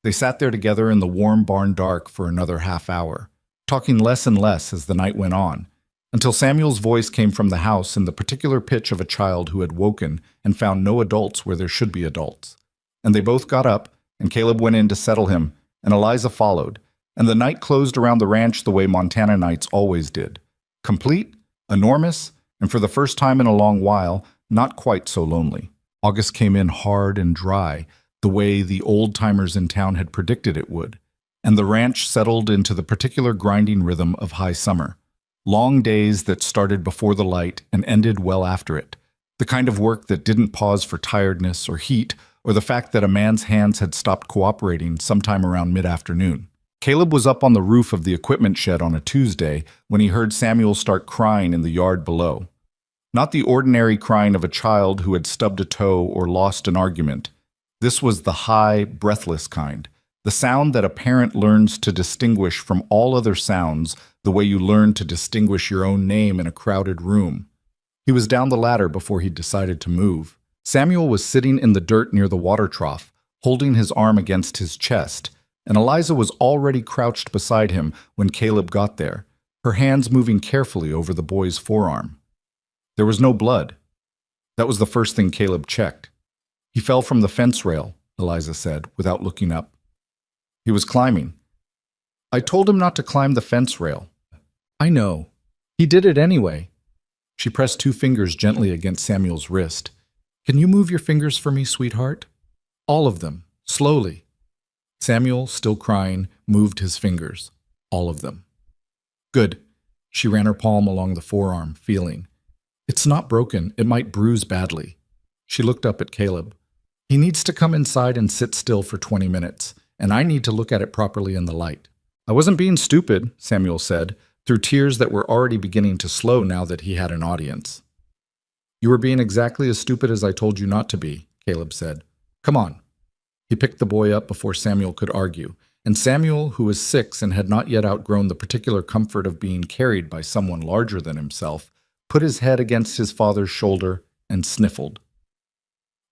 They sat there together in the warm barn dark for another half hour, talking less and less as the night went on, until Samuel's voice came from the house in the particular pitch of a child who had woken and found no adults where there should be adults. And they both got up, and Caleb went in to settle him, and Eliza followed, and the night closed around the ranch the way Montana nights always did. Complete, enormous, and for the first time in a long while, not quite so lonely. August came in hard and dry, the way the old-timers in town had predicted it would, and the ranch settled into the particular grinding rhythm of high summer. Long days that started before the light and ended well after it, the kind of work that didn't pause for tiredness or heat or the fact that a man's hands had stopped cooperating sometime around mid-afternoon. Caleb was up on the roof of the equipment shed on a Tuesday when he heard Samuel start crying in the yard below. Not the ordinary crying of a child who had stubbed a toe or lost an argument. This was the high, breathless kind, the sound that a parent learns to distinguish from all other sounds the way you learn to distinguish your own name in a crowded room. He was down the ladder before he decided to move. Samuel was sitting in the dirt near the water trough, holding his arm against his chest, and Eliza was already crouched beside him when Caleb got there, her hands moving carefully over the boy's forearm. There was no blood. That was the first thing Caleb checked. "He fell from the fence rail," Eliza said, without looking up. "He was climbing." "I told him not to climb the fence rail." "I know. He did it anyway." She pressed 2 fingers gently against Samuel's wrist. "Can you move your fingers for me, sweetheart?" "All of them, slowly." Samuel, still crying, moved his fingers. All of them. "Good." She ran her palm along the forearm, feeling. "It's not broken. It might bruise badly." She looked up at Caleb. "He needs to come inside and sit still for 20 minutes, and I need to look at it properly in the light." "I wasn't being stupid," Samuel said, through tears that were already beginning to slow now that he had an audience. "You were being exactly as stupid as I told you not to be," Caleb said. "Come on." He picked the boy up before Samuel could argue, and Samuel, who was 6 and had not yet outgrown the particular comfort of being carried by someone larger than himself, put his head against his father's shoulder and sniffled.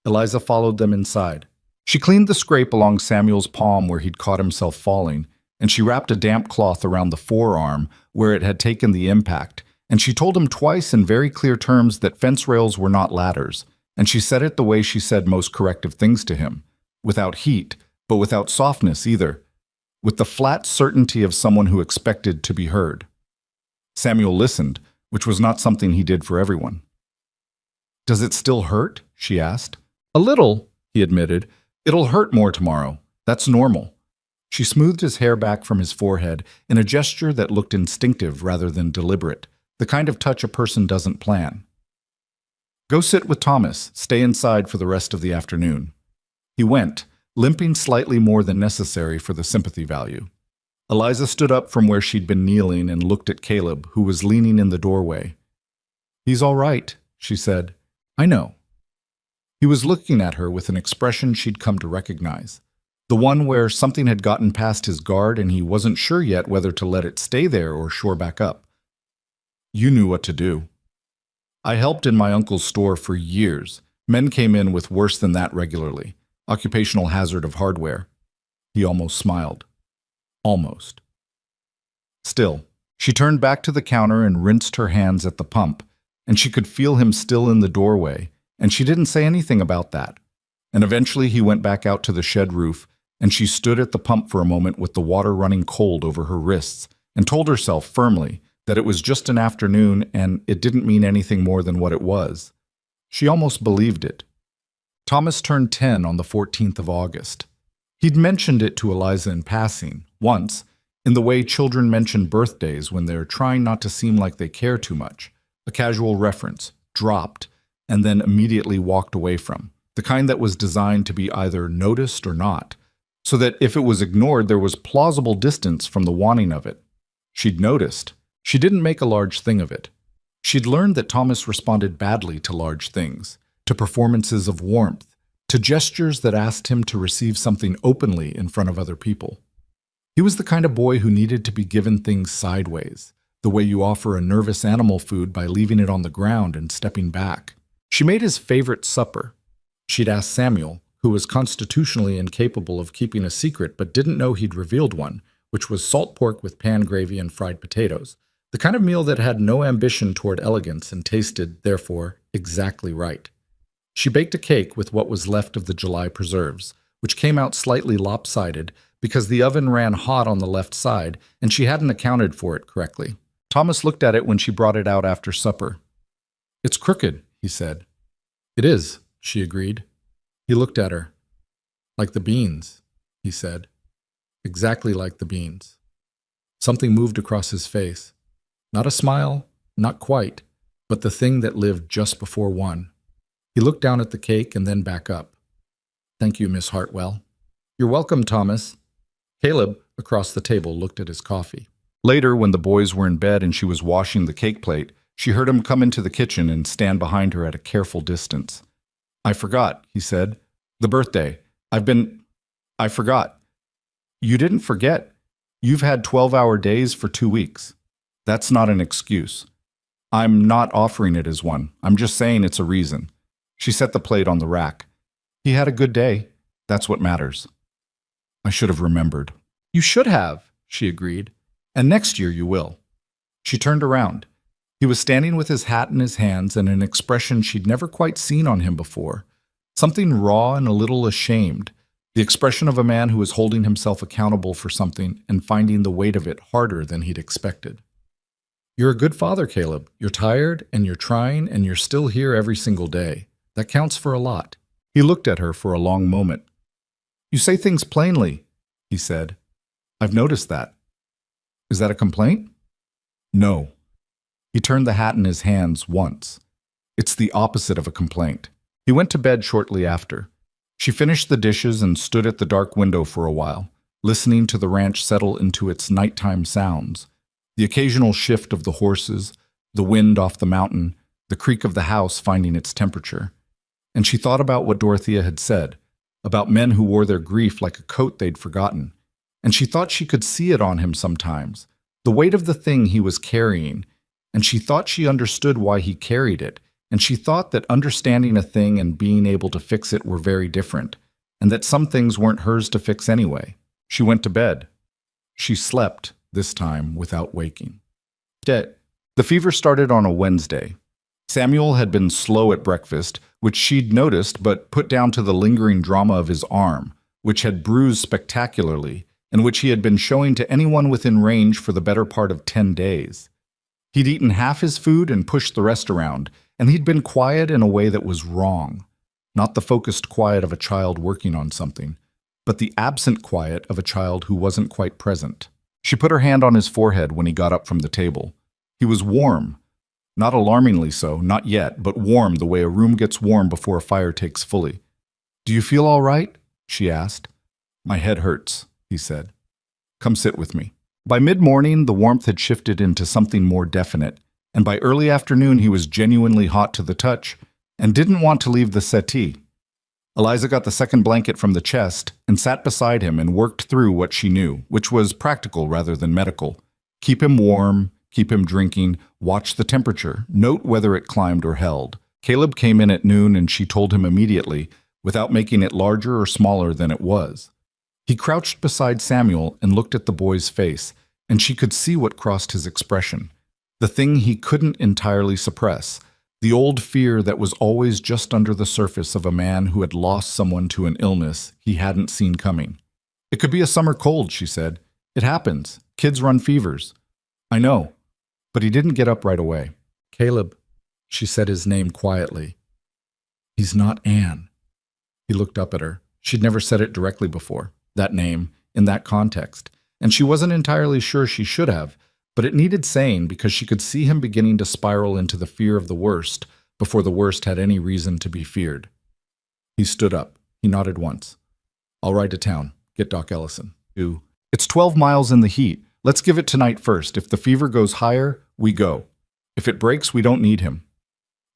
Eliza followed them inside. She cleaned the scrape along Samuel's palm where he'd caught himself falling, and she wrapped a damp cloth around the forearm where it had taken the impact, and she told him twice in very clear terms that fence rails were not ladders, and she said it the way she said most corrective things to him, without heat, but without softness either, with the flat certainty of someone who expected to be heard. Samuel listened, which was not something he did for everyone. "Does it still hurt?" she asked. "A little," he admitted. "It'll hurt more tomorrow. That's normal." She smoothed his hair back from his forehead in a gesture that looked instinctive rather than deliberate, the kind of touch a person doesn't plan. "Go sit with Thomas. Stay inside for the rest of the afternoon." He went, limping slightly more than necessary for the sympathy value. Eliza stood up from where she'd been kneeling and looked at Caleb, who was leaning in the doorway. "He's all right," she said. "I know." He was looking at her with an expression she'd come to recognize, the one where something had gotten past his guard and he wasn't sure yet whether to let it stay there or shore back up. "You knew what to do." "I helped in my uncle's store for years. Men came in with worse than that regularly. Occupational hazard of hardware." He almost smiled. Almost. Still, she turned back to the counter and rinsed her hands at the pump, and she could feel him still in the doorway, and she didn't say anything about that. And eventually he went back out to the shed roof, and she stood at the pump for a moment with the water running cold over her wrists, and told herself firmly that it was just an afternoon and it didn't mean anything more than what it was. She almost believed it. Thomas turned 10 on the 14th of August. He'd mentioned it to Eliza in passing, once, in the way children mention birthdays when they're trying not to seem like they care too much, a casual reference, dropped, and then immediately walked away from, the kind that was designed to be either noticed or not, so that if it was ignored, there was plausible distance from the wanting of it. She'd noticed. She didn't make a large thing of it. She'd learned that Thomas responded badly to large things, to performances of warmth, to gestures that asked him to receive something openly in front of other people. He was the kind of boy who needed to be given things sideways, the way you offer a nervous animal food by leaving it on the ground and stepping back. She made his favorite supper. She'd asked Samuel, who was constitutionally incapable of keeping a secret but didn't know he'd revealed one, which was salt pork with pan gravy and fried potatoes, the kind of meal that had no ambition toward elegance and tasted, therefore, exactly right. She baked a cake with what was left of the July preserves, which came out slightly lopsided because the oven ran hot on the left side and she hadn't accounted for it correctly. Thomas looked at it when she brought it out after supper. "It's crooked," he said. "It is," she agreed. He looked at her. "Like the beans," he said. "Exactly like the beans." Something moved across his face. Not a smile, not quite, but the thing that lived just before one. He looked down at the cake and then back up. "Thank you, Miss Hartwell." "You're welcome, Thomas." Caleb, across the table, looked at his coffee. Later, when the boys were in bed and she was washing the cake plate, she heard him come into the kitchen and stand behind her at a careful distance. "I forgot," he said. "The birthday. I forgot." "You didn't forget. You've had 12-hour days for 2 weeks. That's not an excuse. I'm not offering it as one. I'm just saying it's a reason." She set the plate on the rack. "He had a good day. That's what matters." "I should have remembered." "You should have," she agreed. "And next year you will." She turned around. He was standing with his hat in his hands and an expression she'd never quite seen on him before. Something raw and a little ashamed. The expression of a man who was holding himself accountable for something and finding the weight of it harder than he'd expected. "You're a good father, Caleb. You're tired, and you're trying, and you're still here every single day. That counts for a lot." He looked at her for a long moment. "You say things plainly," he said. "I've noticed that." "Is that a complaint?" "No." He turned the hat in his hands once. "It's the opposite of a complaint." He went to bed shortly after. She finished the dishes and stood at the dark window for a while, listening to the ranch settle into its nighttime sounds. The occasional shift of the horses, the wind off the mountain, the creak of the house finding its temperature. And she thought about what Dorothea had said, about men who wore their grief like a coat they'd forgotten. And she thought she could see it on him sometimes, the weight of the thing he was carrying. And she thought she understood why he carried it. And she thought that understanding a thing and being able to fix it were very different, and that some things weren't hers to fix anyway. She went to bed. She slept, this time, without waking. The fever started on a Wednesday. Samuel had been slow at breakfast, which she'd noticed but put down to the lingering drama of his arm, which had bruised spectacularly, and which he had been showing to anyone within range for the better part of 10 days. He'd eaten half his food and pushed the rest around, and he'd been quiet in a way that was wrong. Not the focused quiet of a child working on something, but the absent quiet of a child who wasn't quite present. She put her hand on his forehead when he got up from the table. He was warm. Not alarmingly so, not yet, but warm the way a room gets warm before a fire takes fully. "Do you feel all right?" she asked. "My head hurts," he said. "Come sit with me." By mid-morning, the warmth had shifted into something more definite, and by early afternoon he was genuinely hot to the touch and didn't want to leave the settee. Eliza got the second blanket from the chest and sat beside him and worked through what she knew, which was practical rather than medical. Keep him warm, keep him drinking, watch the temperature, note whether it climbed or held. Caleb came in at noon and she told him immediately, without making it larger or smaller than it was. He crouched beside Samuel and looked at the boy's face, and she could see what crossed his expression. The thing he couldn't entirely suppress, the old fear that was always just under the surface of a man who had lost someone to an illness he hadn't seen coming. "It could be a summer cold," she said. "It happens. Kids run fevers." "I know." But he didn't get up right away. "Caleb," she said his name quietly. "He's not Anne." He looked up at her. She'd never said it directly before, that name, in that context, and she wasn't entirely sure she should have, but it needed saying because she could see him beginning to spiral into the fear of the worst before the worst had any reason to be feared. He stood up. He nodded once. "I'll ride to town. Get Doc Ellison. 2. It's 12 miles in the heat. Let's give it tonight first. If the fever goes higher, we go. If it breaks, we don't need him.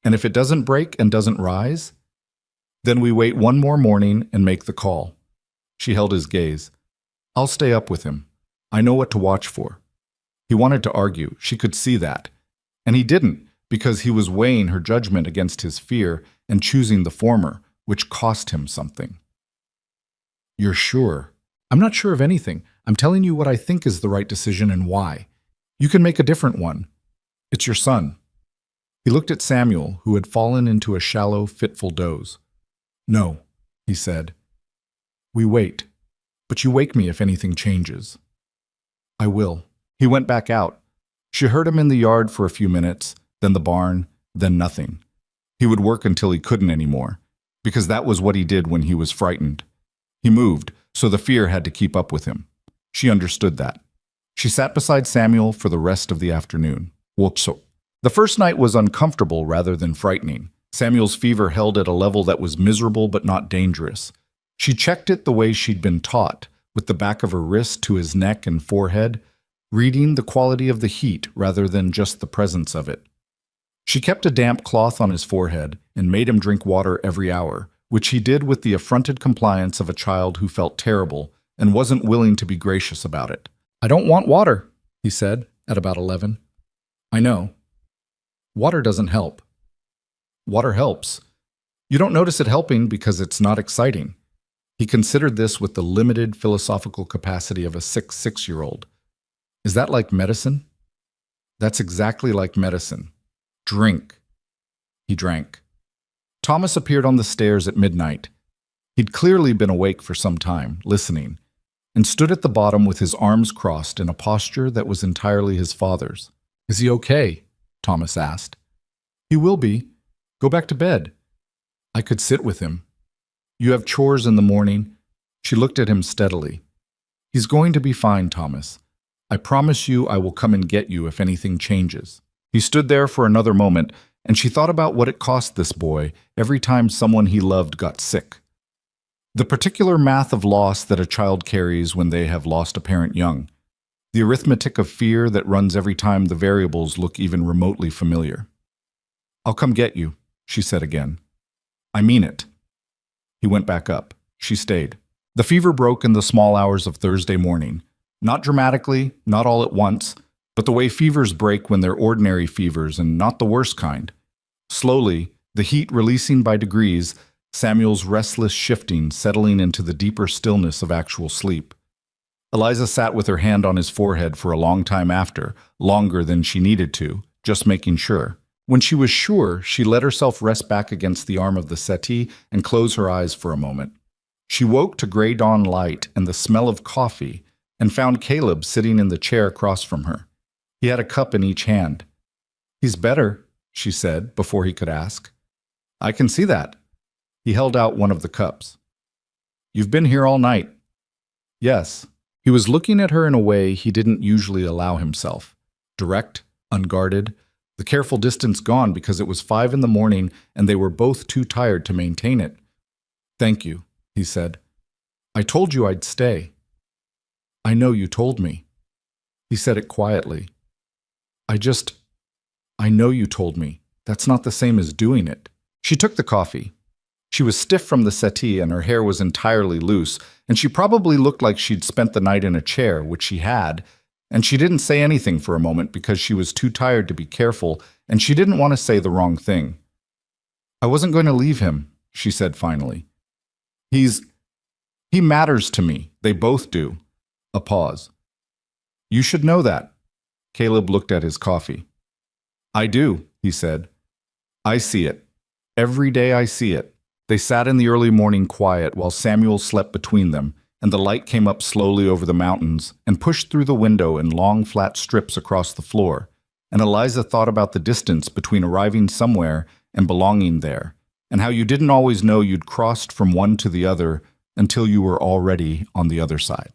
And if it doesn't break and doesn't rise, then we wait one more morning and make the call. She held his gaze. I'll stay up with him. I know what to watch for. He wanted to argue. She could see that. And he didn't, because he was weighing her judgment against his fear and choosing the former, which cost him something. You're sure? I'm not sure of anything. I'm telling you what I think is the right decision and why. You can make a different one. It's your son. He looked at Samuel, who had fallen into a shallow, fitful doze. No, he said. We wait, but you wake me if anything changes. I will. He went back out. She heard him in the yard for a few minutes, then the barn, then nothing. He would work until he couldn't anymore, because that was what he did when he was frightened. He moved, so the fear had to keep up with him. She understood that. She sat beside Samuel for the rest of the afternoon. The first night was uncomfortable rather than frightening. Samuel's fever held at a level that was miserable but not dangerous. She checked it the way she'd been taught, with the back of her wrist to his neck and forehead, reading the quality of the heat rather than just the presence of it. She kept a damp cloth on his forehead and made him drink water every hour, which he did with the affronted compliance of a child who felt terrible and wasn't willing to be gracious about it. I don't want water, he said at about 11. I know. Water doesn't help. Water helps. You don't notice it helping because it's not exciting. He considered this with the limited philosophical capacity of a 6-year-old. Is that like medicine? That's exactly like medicine. Drink. He drank. Thomas appeared on the stairs at midnight. He'd clearly been awake for some time, listening, and stood at the bottom with his arms crossed in a posture that was entirely his father's. Is he okay? Thomas asked. He will be. Go back to bed. I could sit with him. You have chores in the morning. She looked at him steadily. He's going to be fine, Thomas. I promise you I will come and get you if anything changes. He stood there for another moment, and she thought about what it cost this boy every time someone he loved got sick. The particular math of loss that a child carries when they have lost a parent young. The arithmetic of fear that runs every time the variables look even remotely familiar. I'll come get you, she said again. I mean it. He went back up. She stayed. The fever broke in the small hours of Thursday morning. Not dramatically, not all at once, but the way fevers break when they're ordinary fevers and not the worst kind. Slowly, the heat releasing by degrees, Samuel's restless shifting settling into the deeper stillness of actual sleep. Eliza sat with her hand on his forehead for a long time after, longer than she needed to, just making sure. When she was sure, she let herself rest back against the arm of the settee and close her eyes for a moment. She woke to gray dawn light and the smell of coffee and found Caleb sitting in the chair across from her. He had a cup in each hand. He's better, she said before he could ask. I can see that. He held out one of the cups. You've been here all night. Yes. He was looking at her in a way he didn't usually allow himself. Direct, unguarded, the careful distance gone because it was 5 a.m. and they were both too tired to maintain it. Thank you, he said. I told you I'd stay. I know you told me. He said it quietly. I know you told me. That's not the same as doing it. She took the coffee. She was stiff from the settee and her hair was entirely loose, and she probably looked like she'd spent the night in a chair, which she had, and she didn't say anything for a moment because she was too tired to be careful, and she didn't want to say the wrong thing. I wasn't going to leave him, she said finally. He matters to me. They both do. A pause. You should know that. Caleb looked at his coffee. I do, he said. I see it. Every day I see it. They sat in the early morning quiet while Samuel slept between them, and the light came up slowly over the mountains and pushed through the window in long, flat strips across the floor, and Eliza thought about the distance between arriving somewhere and belonging there, and how you didn't always know you'd crossed from one to the other until you were already on the other side.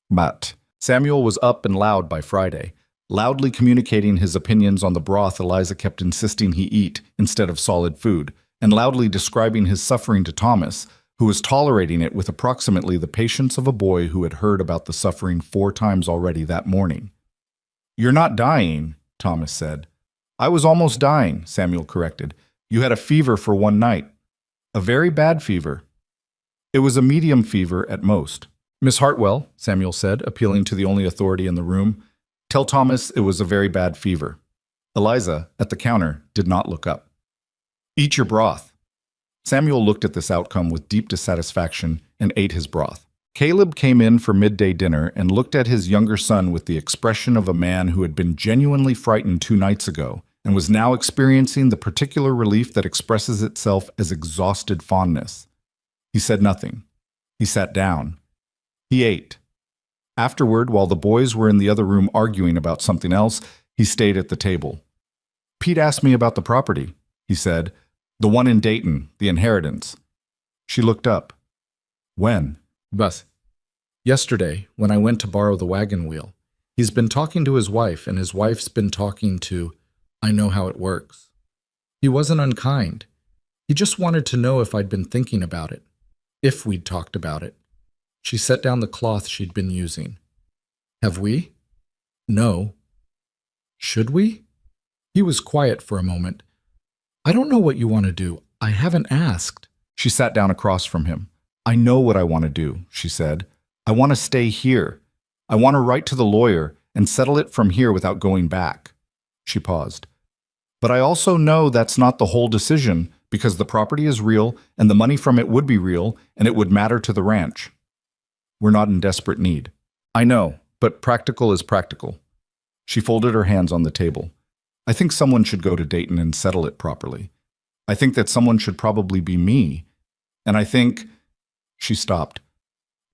But Samuel was up and loud by Friday, loudly communicating his opinions on the broth Eliza kept insisting he eat instead of solid food, and loudly describing his suffering to Thomas, who was tolerating it with approximately the patience of a boy who had heard about the suffering 4 times already that morning. "You're not dying," Thomas said. "I was almost dying," Samuel corrected. "You had a fever for 1 night. A very bad fever." "It was a medium fever at most." "Miss Hartwell," Samuel said, appealing to the only authority in the room, "tell Thomas it was a very bad fever." Eliza, at the counter, did not look up. "Eat your broth." Samuel looked at this outcome with deep dissatisfaction and ate his broth. Caleb came in for midday dinner and looked at his younger son with the expression of a man who had been genuinely frightened 2 nights ago and was now experiencing the particular relief that expresses itself as exhausted fondness. He said nothing. He sat down. He ate. Afterward, while the boys were in the other room arguing about something else, he stayed at the table. "Pete asked me about the property," he said. "The one in Dayton, the inheritance." She looked up. "When?" "Bus. Yesterday, when I went to borrow the wagon wheel. He's been talking to his wife, and his wife's been talking to... I know how it works. He wasn't unkind. He just wanted to know if I'd been thinking about it. If we'd talked about it." She set down the cloth she'd been using. "Have we?" "No." "Should we?" He was quiet for a moment. "I don't know what you want to do. I haven't asked." She sat down across from him. "I know what I want to do," she said. "I want to stay here. I want to write to the lawyer and settle it from here without going back." She paused. "But I also know that's not the whole decision, because the property is real and the money from it would be real and it would matter to the ranch. We're not in desperate need." "I know, but practical is practical." She folded her hands on the table. "I think someone should go to Dayton and settle it properly. I think that someone should probably be me. And I think..." She stopped.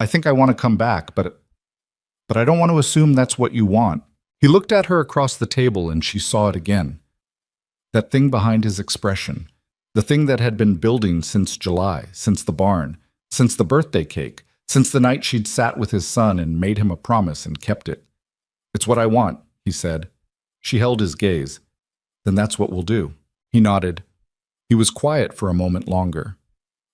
"I think I want to come back, but I don't want to assume that's what you want." He looked at her across the table and she saw it again. That thing behind his expression. The thing that had been building since July, since the barn, since the birthday cake, since the night she'd sat with his son and made him a promise and kept it. "It's what I want," he said. She held his gaze. "Then that's what we'll do." He nodded. He was quiet for a moment longer.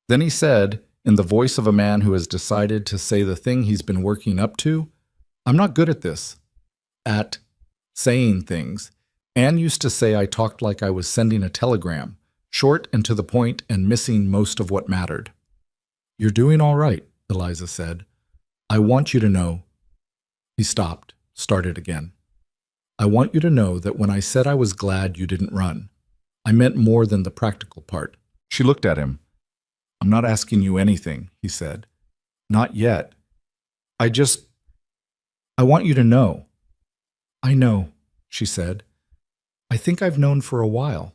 Then he said, in the voice of a man who has decided to say the thing he's been working up to, "I'm not good at this. At saying things. Anne used to say I talked like I was sending a telegram, short and to the point and missing most of what mattered." "You're doing all right," Eliza said. "I want you to know..." He stopped, started again. "I want you to know that when I said I was glad you didn't run, I meant more than the practical part." She looked at him. "I'm not asking you anything," he said. "Not yet. I want you to know." "I know," she said. "I think I've known for a while."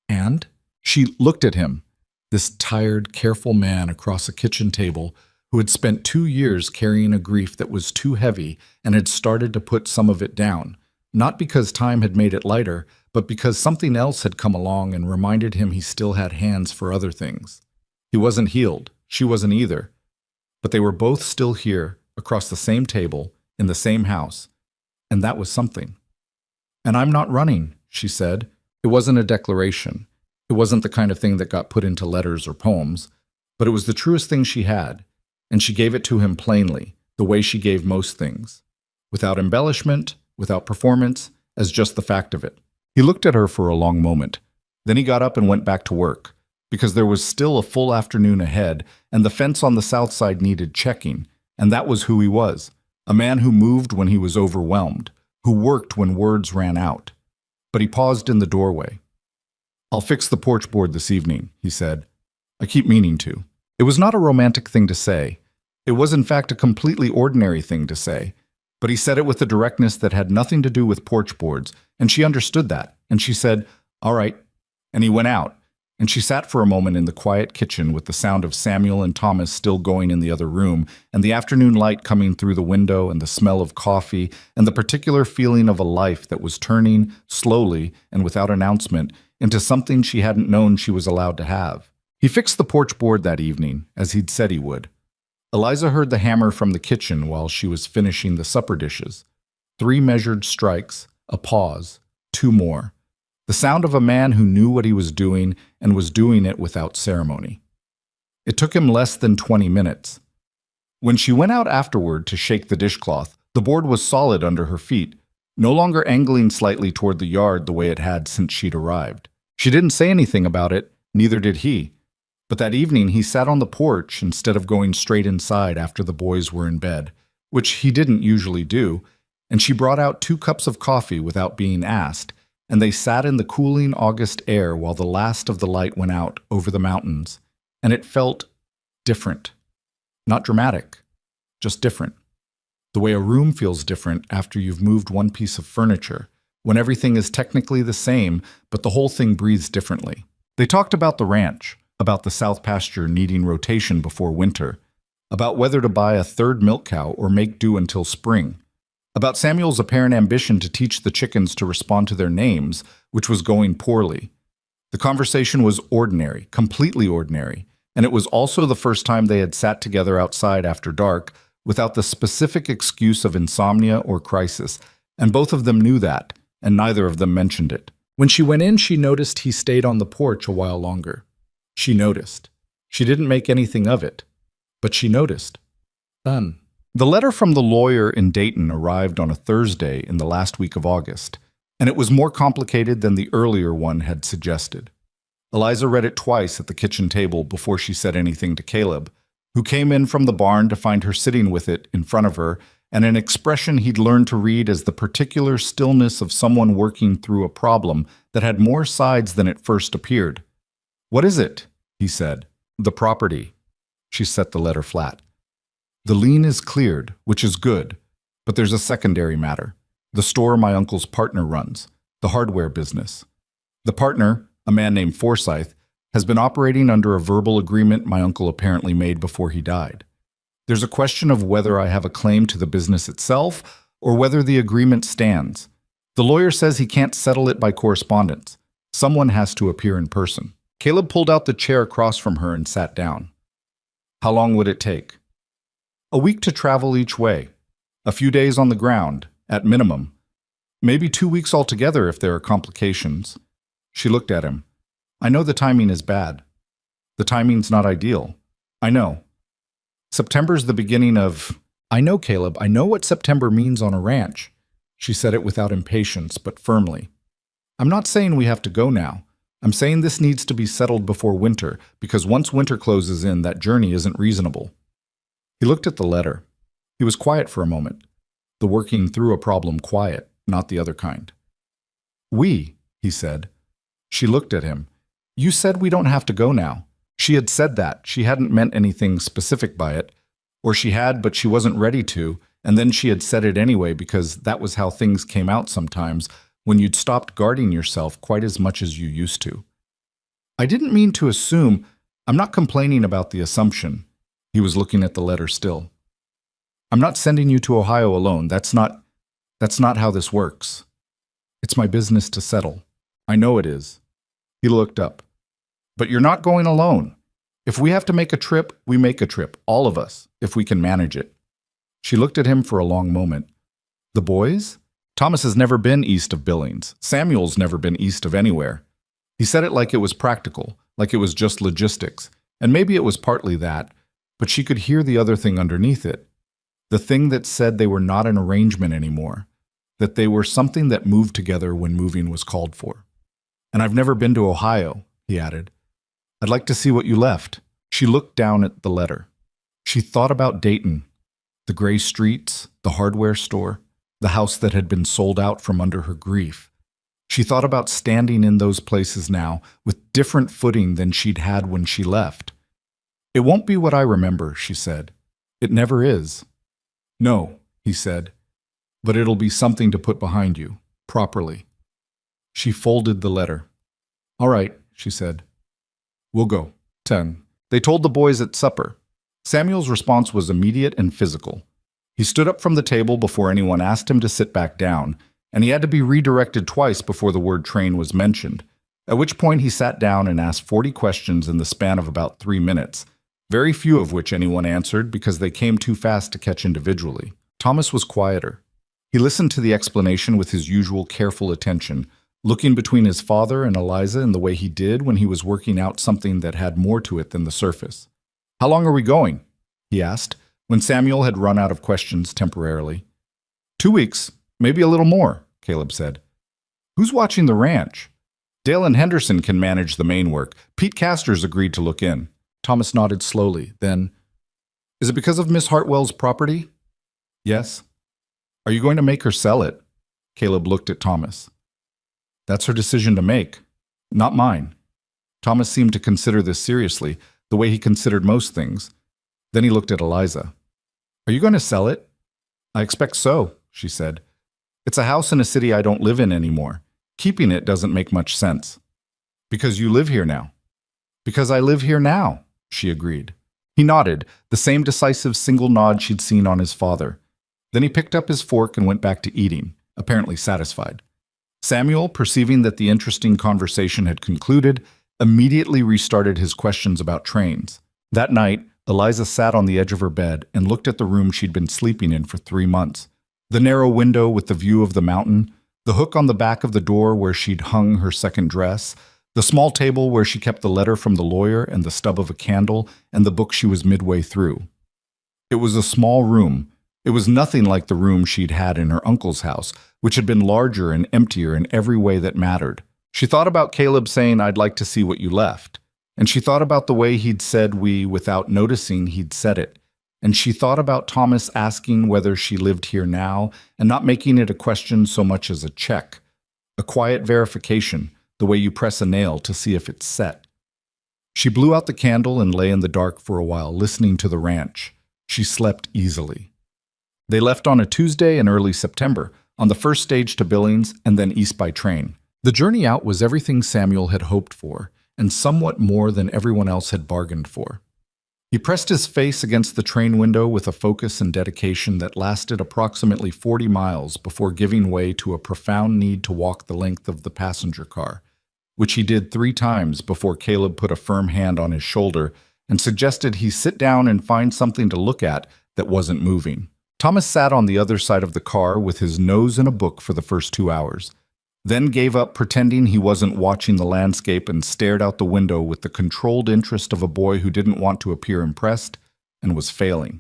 "And?" She looked at him, this tired, careful man across a kitchen table who had spent 2 years carrying a grief that was too heavy and had started to put some of it down, not because time had made it lighter, but because something else had come along and reminded him he still had hands for other things. He wasn't healed. She wasn't either. But they were both still here, across the same table, in the same house. And that was something. "And I'm not running," she said. It wasn't a declaration. It wasn't the kind of thing that got put into letters or poems. But it was the truest thing she had. And she gave it to him plainly, the way she gave most things. Without embellishment, without performance, as just the fact of it. He looked at her for a long moment. Then he got up and went back to work, because there was still a full afternoon ahead, and the fence on the south side needed checking, and that was who he was. A man who moved when he was overwhelmed, who worked when words ran out. But he paused in the doorway. "I'll fix the porch board this evening," he said. "I keep meaning to." It was not a romantic thing to say. It was in fact a completely ordinary thing to say. But he said it with a directness that had nothing to do with porch boards, and she understood that, and she said, "All right." And he went out, and she sat for a moment in the quiet kitchen with the sound of Samuel and Thomas still going in the other room, and the afternoon light coming through the window, and the smell of coffee, and the particular feeling of a life that was turning, slowly and without announcement, into something she hadn't known she was allowed to have. He fixed the porch board that evening, as he'd said he would. Eliza heard the hammer from the kitchen while she was finishing the supper dishes. 3 measured strikes, a pause, 2 more. The sound of a man who knew what he was doing and was doing it without ceremony. It took him less than 20 minutes. When she went out afterward to shake the dishcloth, the board was solid under her feet, no longer angling slightly toward the yard the way it had since she'd arrived. She didn't say anything about it, neither did he. But that evening he sat on the porch instead of going straight inside after the boys were in bed, which he didn't usually do, and she brought out 2 cups of coffee without being asked, and they sat in the cooling August air while the last of the light went out over the mountains, and it felt different. Not dramatic, just different. The way a room feels different after you've moved one piece of furniture, when everything is technically the same, but the whole thing breathes differently. They talked about the ranch, about the south pasture needing rotation before winter, about whether to buy a 3rd milk cow or make do until spring, about Samuel's apparent ambition to teach the chickens to respond to their names, which was going poorly. The conversation was ordinary, completely ordinary, and it was also the first time they had sat together outside after dark without the specific excuse of insomnia or crisis, and both of them knew that, and neither of them mentioned it. When she went in, she noticed he stayed on the porch a while longer. She noticed. She didn't make anything of it, but she noticed. Done. The letter from the lawyer in Dayton arrived on a Thursday in the last week of August, and it was more complicated than the earlier one had suggested. Eliza read it twice at the kitchen table before she said anything to Caleb, who came in from the barn to find her sitting with it in front of her, and an expression he'd learned to read as the particular stillness of someone working through a problem that had more sides than it first appeared. "What is it?" he said. "The property." She set the letter flat. "The lien is cleared, which is good, but there's a secondary matter. The store my uncle's partner runs, the hardware business. The partner, a man named Forsyth, has been operating under a verbal agreement my uncle apparently made before he died. There's a question of whether I have a claim to the business itself or whether the agreement stands. The lawyer says he can't settle it by correspondence. Someone has to appear in person." Caleb pulled out the chair across from her and sat down. "How long would it take?" "A week to travel each way. A few days on the ground, at minimum. Maybe 2 weeks altogether if there are complications." She looked at him. "I know the timing is bad. The timing's not ideal. I know. September's the beginning of—" "I know, Caleb. I know what September means on a ranch." She said it without impatience, but firmly. "I'm not saying we have to go now. I'm saying this needs to be settled before winter, because once winter closes in, that journey isn't reasonable." He looked at the letter. He was quiet for a moment. The working through a problem quiet, not the other kind. "We," he said. She looked at him. "You said we don't have to go now." She had said that. She hadn't meant anything specific by it. Or she had, but she wasn't ready to, and then she had said it anyway because that was how things came out sometimes, when you'd stopped guarding yourself quite as much as you used to. "I didn't mean to assume. I'm not complaining about the assumption." He was looking at the letter still. "I'm not sending you to Ohio alone. That's not how this works. It's my business to settle. I know it is." He looked up. "But you're not going alone. If we have to make a trip, we make a trip, all of us, if we can manage it." She looked at him for a long moment. "The boys? Thomas has never been east of Billings. Samuel's never been east of anywhere." He said it like it was practical, like it was just logistics, and maybe it was partly that, but she could hear the other thing underneath it. The thing that said they were not an arrangement anymore, that they were something that moved together when moving was called for. "And I've never been to Ohio," he added. "I'd like to see what you left." She looked down at the letter. She thought about Dayton, the gray streets, the hardware store, the house that had been sold out from under her grief. She thought about standing in those places now with different footing than she'd had when she left. "It won't be what I remember," she said. "It never is." "No," he said, "but it'll be something to put behind you, properly." She folded the letter. "All right," she said. "We'll go." 10. They told the boys at supper. Samuel's response was immediate and physical. He stood up from the table before anyone asked him to sit back down, and he had to be redirected twice before the word train was mentioned, at which point he sat down and asked 40 questions in the span of about 3 minutes, very few of which anyone answered because they came too fast to catch individually. Thomas was quieter. He listened to the explanation with his usual careful attention, looking between his father and Eliza in the way he did when he was working out something that had more to it than the surface. How long are we going? He asked, when Samuel had run out of questions temporarily. 2 weeks, maybe a little more, Caleb said. Who's watching the ranch? Dale and Henderson can manage the main work. Pete Castor's agreed to look in. Thomas nodded slowly. Then, is it because of Miss Hartwell's property? Yes. Are you going to make her sell it? Caleb looked at Thomas. That's her decision to make, not mine. Thomas seemed to consider this seriously, the way he considered most things. Then he looked at Eliza. Are you going to sell it? I expect so, she said. It's a house in a city I don't live in anymore. Keeping it doesn't make much sense. Because you live here now. Because I live here now, she agreed. He nodded, the same decisive single nod she'd seen on his father. Then he picked up his fork and went back to eating, apparently satisfied. Samuel, perceiving that the interesting conversation had concluded, immediately restarted his questions about trains. That night, Eliza sat on the edge of her bed and looked at the room she'd been sleeping in for 3 months. The narrow window with the view of the mountain, the hook on the back of the door where she'd hung her second dress, the small table where she kept the letter from the lawyer and the stub of a candle and the book she was midway through. It was a small room. It was nothing like the room she'd had in her uncle's house, which had been larger and emptier in every way that mattered. She thought about Caleb saying, I'd like to see what you left. And she thought about the way he'd said we without noticing he'd said it. And she thought about Thomas asking whether she lived here now and not making it a question so much as a check. A quiet verification, the way you press a nail to see if it's set. She blew out the candle and lay in the dark for a while, listening to the ranch. She slept easily. They left on a Tuesday in early September, on the first stage to Billings and then east by train. The journey out was everything Samuel had hoped for, and somewhat more than everyone else had bargained for. He pressed his face against the train window with a focus and dedication that lasted approximately 40 miles before giving way to a profound need to walk the length of the passenger car, which he did 3 times before Caleb put a firm hand on his shoulder and suggested he sit down and find something to look at that wasn't moving. Thomas sat on the other side of the car with his nose in a book for the first 2 hours, then gave up pretending he wasn't watching the landscape and stared out the window with the controlled interest of a boy who didn't want to appear impressed and was failing.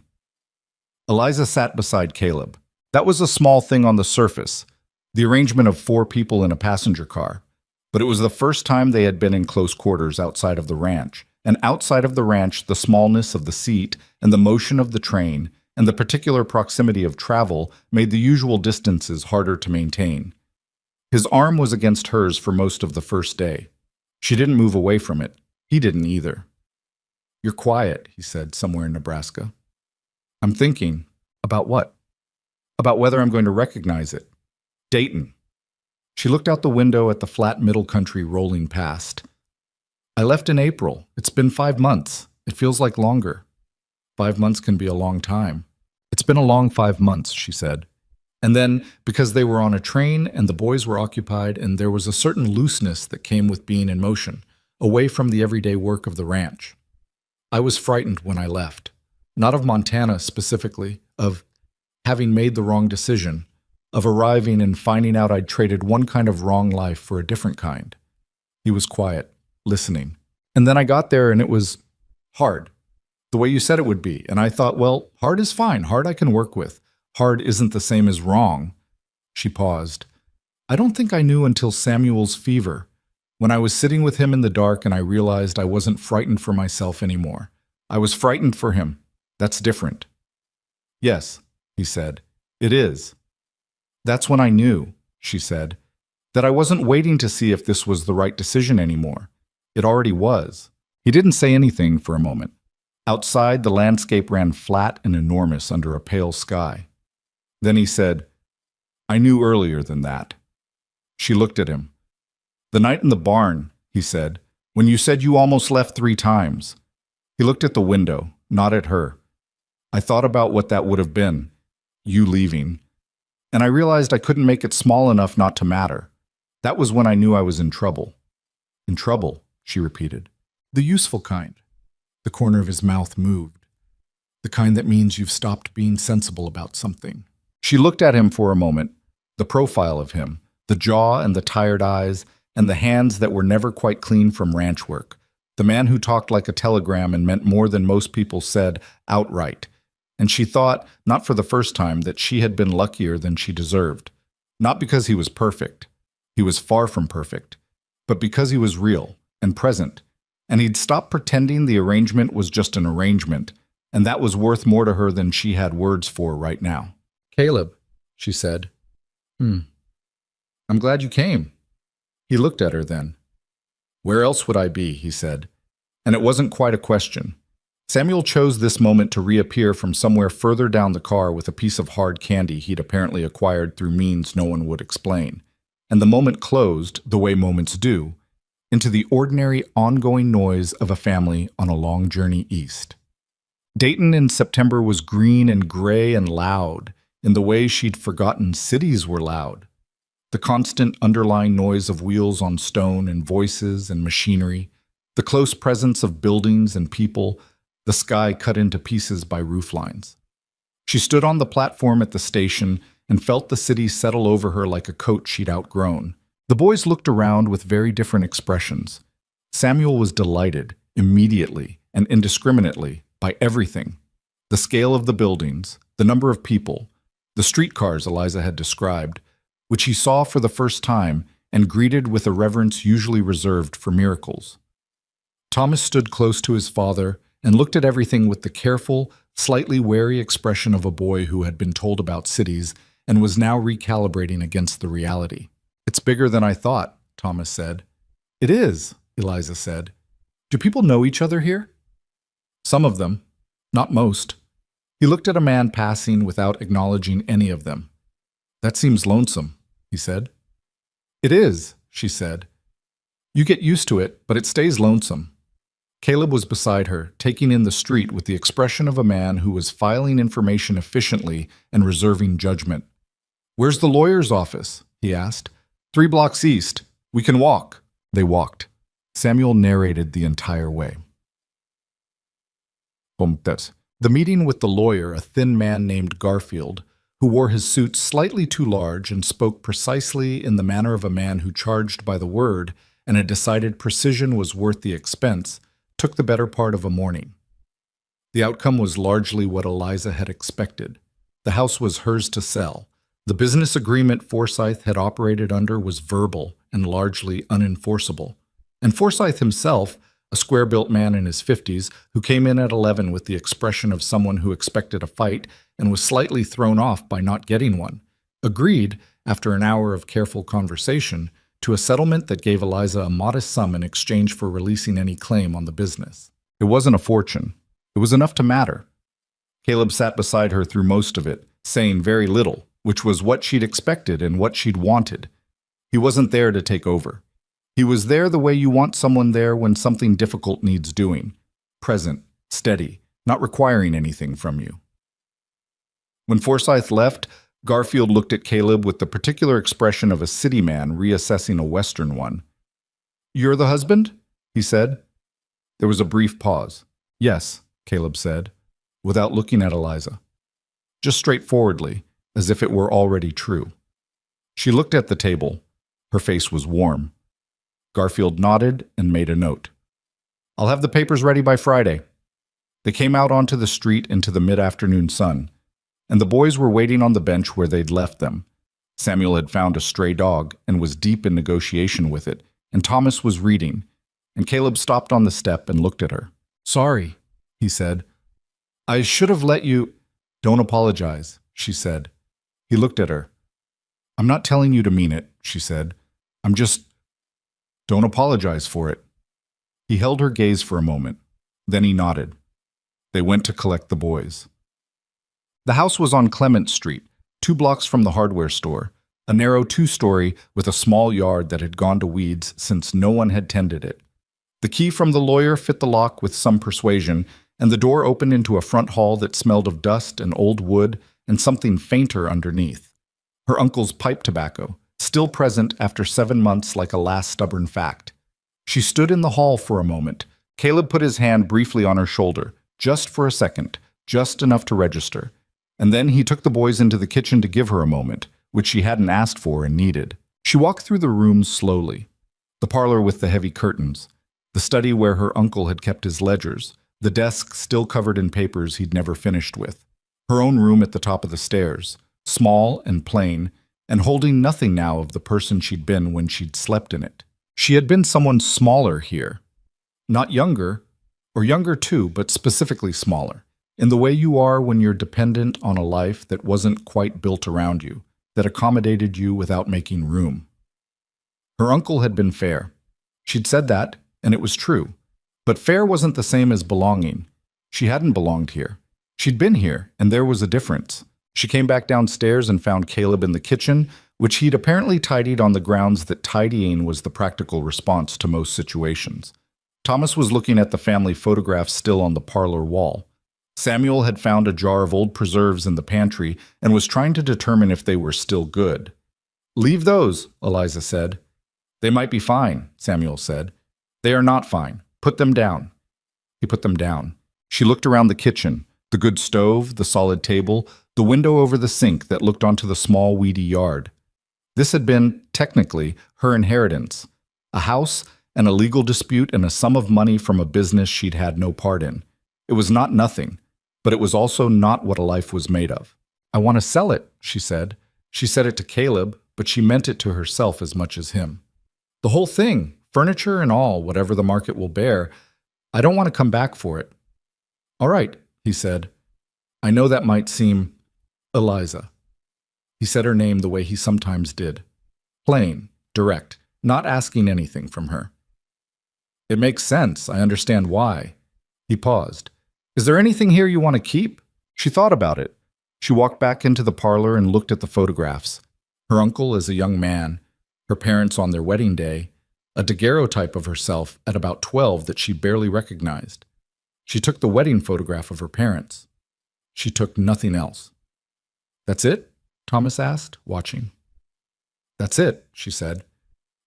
Eliza sat beside Caleb. That was a small thing on the surface, the arrangement of 4 people in a passenger car, but it was the first time they had been in close quarters outside of the ranch, and outside of the ranch the smallness of the seat and the motion of the train and the particular proximity of travel made the usual distances harder to maintain. His arm was against hers for most of the first day. She didn't move away from it. He didn't either. You're quiet, he said, somewhere in Nebraska. I'm thinking. About what? About whether I'm going to recognize it. Dayton. She looked out the window at the flat middle country rolling past. I left in April. It's been 5 months. It feels like longer. 5 months can be a long time. It's been a long 5 months, she said. And then, because they were on a train and the boys were occupied and there was a certain looseness that came with being in motion, away from the everyday work of the ranch. I was frightened when I left. Not of Montana specifically, of having made the wrong decision, of arriving and finding out I'd traded one kind of wrong life for a different kind. He was quiet, listening. And then I got there and it was hard, the way you said it would be. And I thought, well, hard is fine. Hard I can work with. Hard isn't the same as wrong. She paused. I don't think I knew until Samuel's fever, when I was sitting with him in the dark and I realized I wasn't frightened for myself anymore. I was frightened for him. That's different. Yes, he said. It is. That's when I knew, she said, that I wasn't waiting to see if this was the right decision anymore. It already was. He didn't say anything for a moment. Outside, the landscape ran flat and enormous under a pale sky. Then he said, I knew earlier than that. She looked at him. The night in the barn, he said, when you said you almost left 3 times. He looked at the window, not at her. I thought about what that would have been, you leaving, and I realized I couldn't make it small enough not to matter. That was when I knew I was in trouble. In trouble, she repeated. The useful kind. The corner of his mouth moved. The kind that means you've stopped being sensible about something. She looked at him for a moment, the profile of him, the jaw and the tired eyes, and the hands that were never quite clean from ranch work, The man who talked like a telegram and meant more than most people said outright. And she thought, not for the first time, that she had been luckier than she deserved. Not because he was perfect. He was far from perfect. But because he was real and present. And he'd stopped pretending the arrangement was just an arrangement. And that was worth more to her than she had words for right now. Caleb, she said. I'm glad you came. He looked at her then. Where else would I be, he said. And it wasn't quite a question. Samuel chose this moment to reappear from somewhere further down the car with a piece of hard candy he'd apparently acquired through means no one would explain. And the moment closed, the way moments do, into the ordinary, ongoing noise of a family on a long journey east. Dayton in September was green and gray and loud, in the way she'd forgotten cities were loud. The constant underlying noise of wheels on stone and voices and machinery, the close presence of buildings and people, the sky cut into pieces by roof lines. She stood on the platform at the station and felt the city settle over her like a coat she'd outgrown. The boys looked around with very different expressions. Samuel was delighted, immediately and indiscriminately, by everything. The scale of the buildings, the number of people, the streetcars Eliza had described, which he saw for the first time and greeted with a reverence usually reserved for miracles. Thomas stood close to his father and looked at everything with the careful, slightly wary expression of a boy who had been told about cities and was now recalibrating against the reality. It's bigger than I thought, Thomas said. It is, Eliza said. Do people know each other here? Some of them, not most. He looked at a man passing without acknowledging any of them. That seems lonesome, he said. It is, she said. You get used to it, but it stays lonesome. Caleb was beside her, taking in the street with the expression of a man who was filing information efficiently and reserving judgment. Where's the lawyer's office? He asked. 3 blocks east. We can walk. They walked. Samuel narrated the entire way. The meeting with the lawyer, a thin man named Garfield, who wore his suit slightly too large and spoke precisely in the manner of a man who charged by the word and had decided precision was worth the expense, took the better part of a morning. The outcome was largely what Eliza had expected. The house was hers to sell. The business agreement Forsyth had operated under was verbal and largely unenforceable. And Forsyth himself, a square-built man in his 50s who came in at 11 with the expression of someone who expected a fight and was slightly thrown off by not getting one, agreed, after an hour of careful conversation, to a settlement that gave Eliza a modest sum in exchange for releasing any claim on the business. It wasn't a fortune. It was enough to matter. Caleb sat beside her through most of it, saying very little, which was what she'd expected and what she'd wanted. He wasn't there to take over. He was there the way you want someone there when something difficult needs doing. Present, steady, not requiring anything from you. When Forsyth left, Garfield looked at Caleb with the particular expression of a city man reassessing a Western one. "You're the husband?" he said. There was a brief pause. "Yes," Caleb said, without looking at Eliza. Just straightforwardly, as if it were already true. She looked at the table. Her face was warm. Garfield nodded and made a note. "I'll have the papers ready by Friday." They came out onto the street into the mid-afternoon sun, and the boys were waiting on the bench where they'd left them. Samuel had found a stray dog and was deep in negotiation with it, and Thomas was reading, and Caleb stopped on the step and looked at her. "Sorry," he said. "I should have let you—" "Don't apologize," she said. He looked at her. "I'm not telling you to mean it," she said. "I'm just— Don't apologize for it." He held her gaze for a moment. Then he nodded. They went to collect the boys. The house was on Clement Street, 2 blocks from the hardware store, a narrow 2-story with a small yard that had gone to weeds since no one had tended it. The key from the lawyer fit the lock with some persuasion, and the door opened into a front hall that smelled of dust and old wood and something fainter underneath. Her uncle's pipe tobacco, still present after 7 months like a last stubborn fact. She stood in the hall for a moment. Caleb put his hand briefly on her shoulder, just for a second, just enough to register. And then he took the boys into the kitchen to give her a moment, which she hadn't asked for and needed. She walked through the rooms slowly. The parlor with the heavy curtains, the study where her uncle had kept his ledgers, the desk still covered in papers he'd never finished with, her own room at the top of the stairs, small and plain, and holding nothing now of the person she'd been when she'd slept in it. She had been someone smaller here. Not younger, or younger too, but specifically smaller, in the way you are when you're dependent on a life that wasn't quite built around you, that accommodated you without making room. Her uncle had been fair. She'd said that, and it was true. But fair wasn't the same as belonging. She hadn't belonged here. She'd been here, and there was a difference. She came back downstairs and found Caleb in the kitchen, which he'd apparently tidied on the grounds that tidying was the practical response to most situations. Thomas was looking at the family photographs still on the parlor wall. Samuel had found a jar of old preserves in the pantry and was trying to determine if they were still good. "Leave those," Eliza said. "They might be fine," Samuel said. "They are not fine. Put them down." He put them down. She looked around the kitchen, the good stove, the solid table, the window over the sink that looked onto the small, weedy yard. This had been, technically, her inheritance, a house, and a legal dispute, and a sum of money from a business she'd had no part in. It was not nothing, but it was also not what a life was made of. "I want to sell it," she said. She said it to Caleb, but she meant it to herself as much as him. "The whole thing, furniture and all, whatever the market will bear. I don't want to come back for it." "All right," he said. "I know that might seem—" "Eliza." He said her name the way he sometimes did. Plain, direct, not asking anything from her. "It makes sense. I understand why." He paused. "Is there anything here you want to keep?" She thought about it. She walked back into the parlor and looked at the photographs. Her uncle as a young man, her parents on their wedding day, a daguerreotype of herself at about 12 that she barely recognized. She took the wedding photograph of her parents. She took nothing else. "That's it?" Thomas asked, watching. "That's it," she said.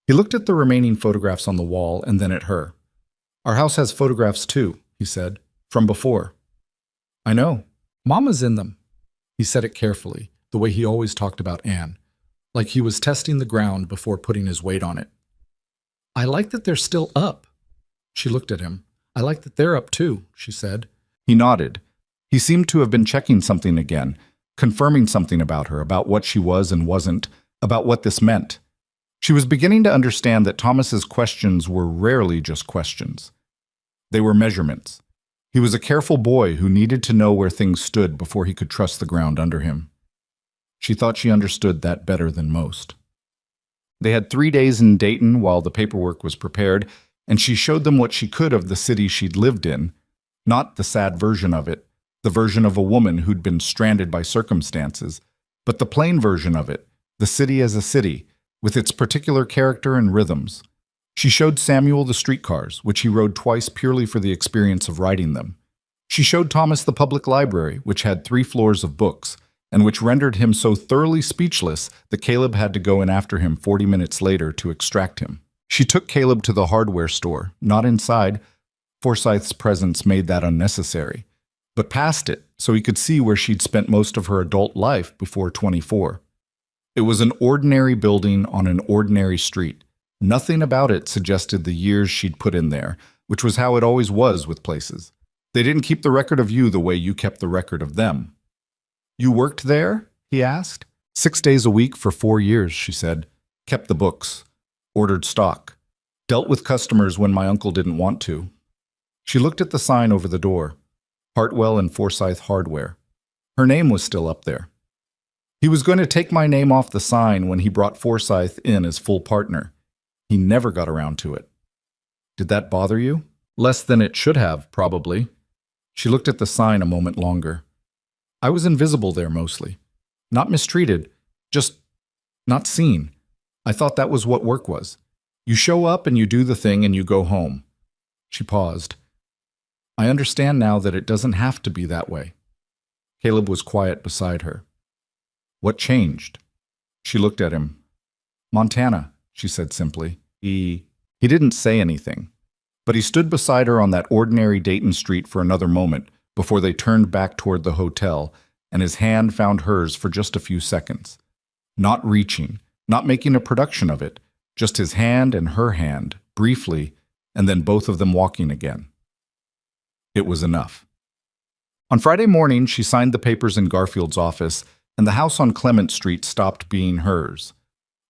He looked at the remaining photographs on the wall and then at her. "Our house has photographs too," he said, "from before." "I know. Mama's in them." He said it carefully, the way he always talked about Anne, like he was testing the ground before putting his weight on it. "I like that they're still up." She looked at him. "I like that they're up too," she said. He nodded. He seemed to have been checking something again, confirming something about her, about what she was and wasn't, about what this meant. She was beginning to understand that Thomas's questions were rarely just questions. They were measurements. He was a careful boy who needed to know where things stood before he could trust the ground under him. She thought she understood that better than most. They had 3 days in Dayton while the paperwork was prepared, and she showed them what she could of the city she'd lived in, not the sad version of it, the version of a woman who'd been stranded by circumstances, but the plain version of it, the city as a city, with its particular character and rhythms. She showed Samuel the streetcars, which he rode twice purely for the experience of riding them. She showed Thomas the public library, which had 3 floors of books, and which rendered him so thoroughly speechless that Caleb had to go in after him 40 minutes later to extract him. She took Caleb to the hardware store, not inside. Forsyth's presence made that unnecessary, but past it, so he could see where she'd spent most of her adult life before 24. It was an ordinary building on an ordinary street. Nothing about it suggested the years she'd put in there, which was how it always was with places. They didn't keep the record of you the way you kept the record of them. "You worked there?" he asked. 6 days a week for 4 years, she said. "Kept the books. Ordered stock. Dealt with customers when my uncle didn't want to." She looked at the sign over the door. Hartwell and Forsyth Hardware. Her name was still up there. He was going to take my name off the sign when he brought Forsyth in as full partner. He never got around to it. "Did that bother you?" "Less than it should have, probably." She looked at the sign a moment longer. "I was invisible there mostly. Not mistreated, just not seen. I thought that was what work was. You show up and you do the thing and you go home." She paused. "I understand now that it doesn't have to be that way." Caleb was quiet beside her. "What changed?" She looked at him. "Montana," she said simply. He didn't say anything, but he stood beside her on that ordinary Dayton street for another moment before they turned back toward the hotel, and his hand found hers for just a few seconds. Not reaching, not making a production of it, just his hand and her hand, briefly, and then both of them walking again. It was enough. On Friday morning, she signed the papers in Garfield's office, and the house on Clement Street stopped being hers.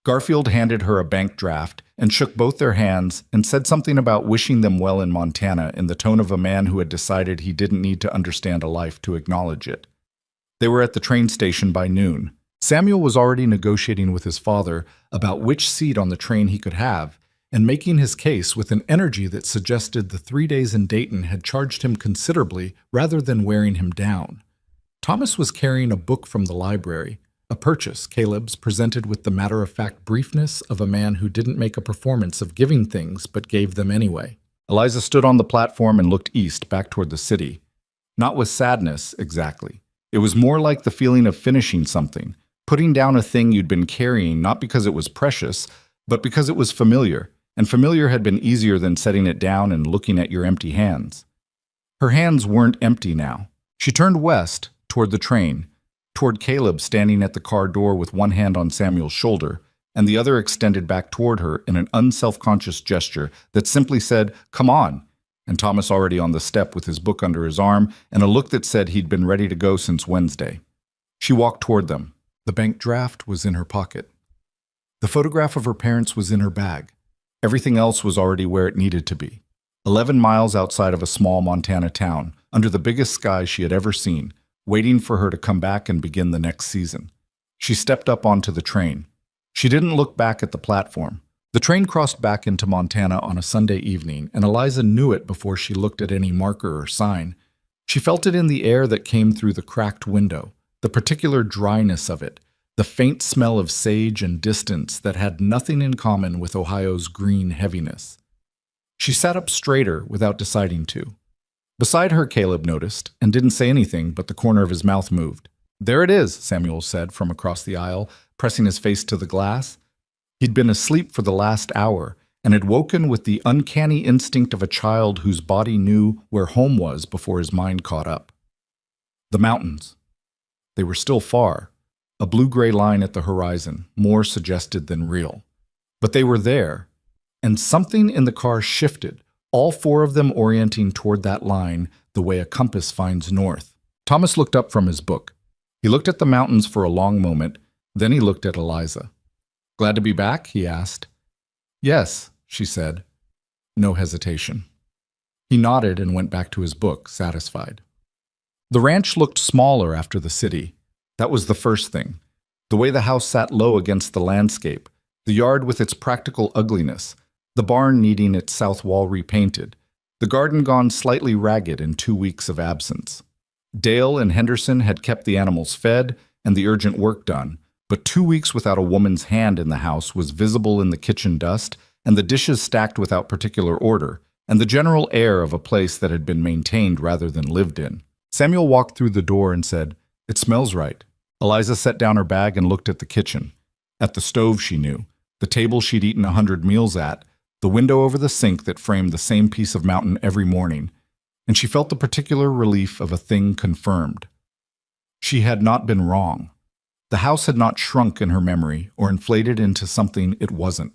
Garfield handed her a bank draft and shook both their hands and said something about wishing them well in Montana in the tone of a man who had decided he didn't need to understand a life to acknowledge it. They were at the train station by noon. Samuel was already negotiating with his father about which seat on the train he could have, and making his case with an energy that suggested the 3 days in Dayton had charged him considerably rather than wearing him down. Thomas was carrying a book from the library, a purchase Caleb's presented with the matter-of-fact briefness of a man who didn't make a performance of giving things but gave them anyway. Eliza stood on the platform and looked east, back toward the city. Not with sadness, exactly. It was more like the feeling of finishing something, putting down a thing you'd been carrying not because it was precious, but because it was familiar, and familiar had been easier than setting it down and looking at your empty hands. Her hands weren't empty now. She turned west, toward the train, toward Caleb standing at the car door with one hand on Samuel's shoulder, and the other extended back toward her in an unself-conscious gesture that simply said, "Come on," and Thomas already on the step with his book under his arm and a look that said he'd been ready to go since Wednesday. She walked toward them. The bank draft was in her pocket. The photograph of her parents was in her bag. Everything else was already where it needed to be. 11 miles outside of a small Montana town, under the biggest sky she had ever seen, waiting for her to come back and begin the next season. She stepped up onto the train. She didn't look back at the platform. The train crossed back into Montana on a Sunday evening, and Eliza knew it before she looked at any marker or sign. She felt it in the air that came through the cracked window, the particular dryness of it, the faint smell of sage and distance that had nothing in common with Ohio's green heaviness. She sat up straighter without deciding to. Beside her, Caleb noticed, and didn't say anything, but the corner of his mouth moved. "There it is," Samuel said from across the aisle, pressing his face to the glass. He'd been asleep for the last hour, and had woken with the uncanny instinct of a child whose body knew where home was before his mind caught up. The mountains. They were still far, a blue-gray line at the horizon, more suggested than real. But they were there, and something in the car shifted, all four of them orienting toward that line the way a compass finds north. Thomas looked up from his book. He looked at the mountains for a long moment, then he looked at Eliza. "Glad to be back?" he asked. "Yes," she said. No hesitation. He nodded and went back to his book, satisfied. The ranch looked smaller after the city. That was the first thing. The way the house sat low against the landscape, the yard with its practical ugliness, the barn needing its south wall repainted, the garden gone slightly ragged in 2 weeks of absence. Dale and Henderson had kept the animals fed and the urgent work done, but 2 weeks without a woman's hand in the house was visible in the kitchen dust and the dishes stacked without particular order, and the general air of a place that had been maintained rather than lived in. Samuel walked through the door and said, "It smells right." Eliza set down her bag and looked at the kitchen. At the stove she knew, the table she'd eaten 100 meals at, the window over the sink that framed the same piece of mountain every morning, and she felt the particular relief of a thing confirmed. She had not been wrong. The house had not shrunk in her memory or inflated into something it wasn't.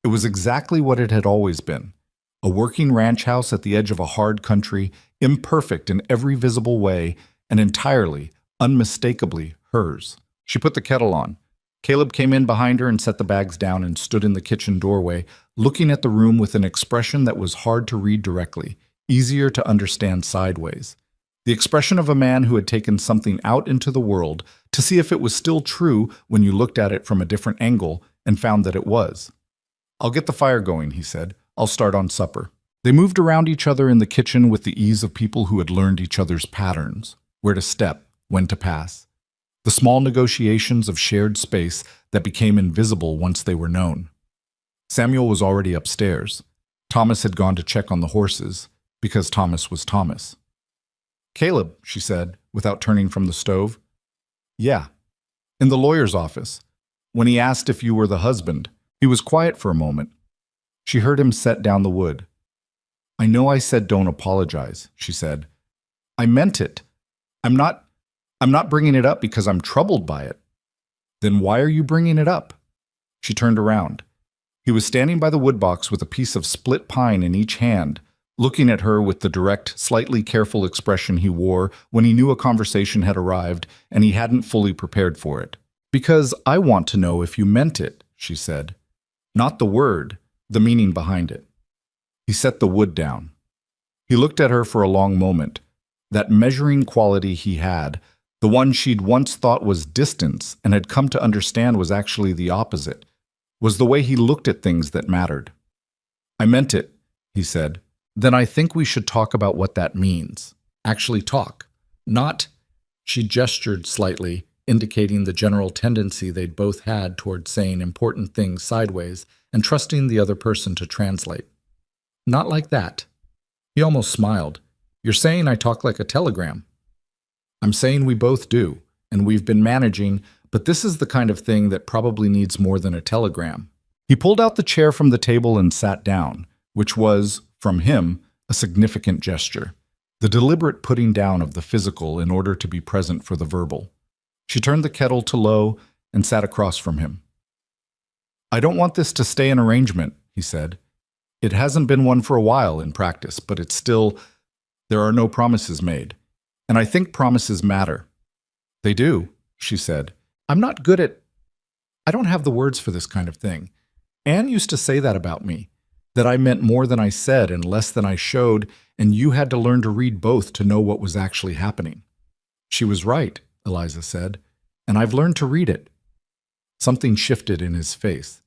It was exactly what it had always been, a working ranch house at the edge of a hard country, imperfect in every visible way, and entirely, unmistakably hers. She put the kettle on. Caleb came in behind her and set the bags down and stood in the kitchen doorway, looking at the room with an expression that was hard to read directly, easier to understand sideways. The expression of a man who had taken something out into the world to see if it was still true when you looked at it from a different angle and found that it was. "I'll get the fire going," he said. "I'll start on supper." They moved around each other in the kitchen with the ease of people who had learned each other's patterns, where to step, when to pass. The small negotiations of shared space that became invisible once they were known. Samuel was already upstairs. Thomas had gone to check on the horses, because Thomas was Thomas. "Caleb," she said, without turning from the stove. "Yeah." "In the lawyer's office. When he asked if you were the husband." He was quiet for a moment. She heard him set down the wood. "I know I said don't apologize," she said. "I meant it. I'm not bringing it up because I'm troubled by it." "Then why are you bringing it up?" She turned around. He was standing by the woodbox with a piece of split pine in each hand, looking at her with the direct, slightly careful expression he wore when he knew a conversation had arrived and he hadn't fully prepared for it. "Because I want to know if you meant it," she said. "Not the word, the meaning behind it." He set the wood down. He looked at her for a long moment. That measuring quality he had, the one she'd once thought was distance and had come to understand was actually the opposite, was the way he looked at things that mattered. "I meant it," he said. "Then I think we should talk about what that means. Actually talk. Not—" She gestured slightly, indicating the general tendency they'd both had toward saying important things sideways and trusting the other person to translate. "Not like that." He almost smiled. "You're saying I talk like a telegram." "I'm saying we both do, and we've been managing, but this is the kind of thing that probably needs more than a telegram." He pulled out the chair from the table and sat down, which was, from him, a significant gesture, the deliberate putting down of the physical in order to be present for the verbal. She turned the kettle to low and sat across from him. "I don't want this to stay an arrangement," he said. "It hasn't been one for a while in practice, but it's still, there are no promises made. And I think promises matter." "They do," she said. "I'm not good at, I don't have the words for this kind of thing. Anne used to say that about me, that I meant more than I said and less than I showed, and you had to learn to read both to know what was actually happening." "She was right," Eliza said, "and I've learned to read it." Something shifted in his face.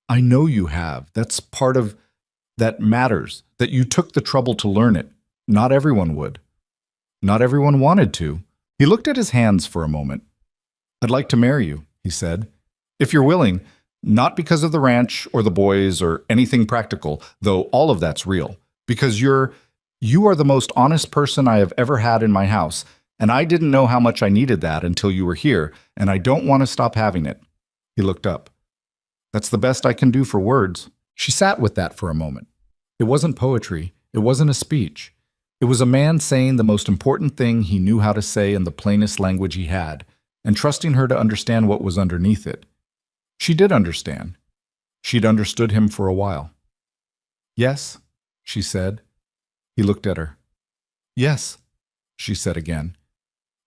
"I know you have. That's part of, that matters, that you took the trouble to learn it. Not everyone would. Not everyone wanted to." He looked at his hands for a moment. "I'd like to marry you," he said. "If you're willing, not because of the ranch or the boys or anything practical, though all of that's real, because you are the most honest person I have ever had in my house, and I didn't know how much I needed that until you were here, and I don't want to stop having it." He looked up. "That's the best I can do for words." She sat with that for a moment. It wasn't poetry. It wasn't a speech. It was a man saying the most important thing he knew how to say in the plainest language he had, and trusting her to understand what was underneath it. She did understand. She'd understood him for a while. "Yes," she said. He looked at her. "Yes," she said again.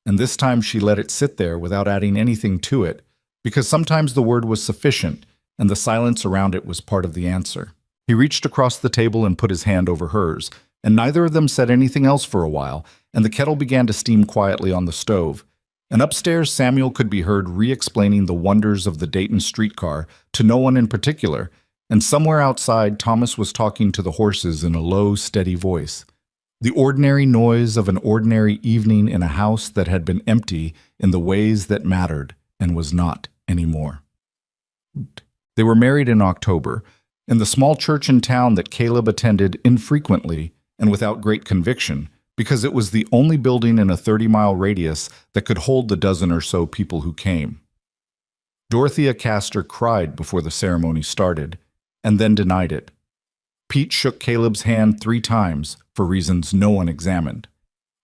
And this time she let it sit there without adding anything to it, because sometimes the word was sufficient, and the silence around it was part of the answer. He reached across the table and put his hand over hers, and neither of them said anything else for a while, and the kettle began to steam quietly on the stove. And upstairs Samuel could be heard re-explaining the wonders of the Dayton streetcar to no one in particular, and somewhere outside Thomas was talking to the horses in a low, steady voice. The ordinary noise of an ordinary evening in a house that had been empty in the ways that mattered and was not anymore. They were married in October, in the small church in town that Caleb attended infrequently and without great conviction, because it was the only building in a 30-mile radius that could hold the dozen or so people who came. Dorothea Castor cried before the ceremony started, and then denied it. Pete shook Caleb's hand 3 times, for reasons no one examined.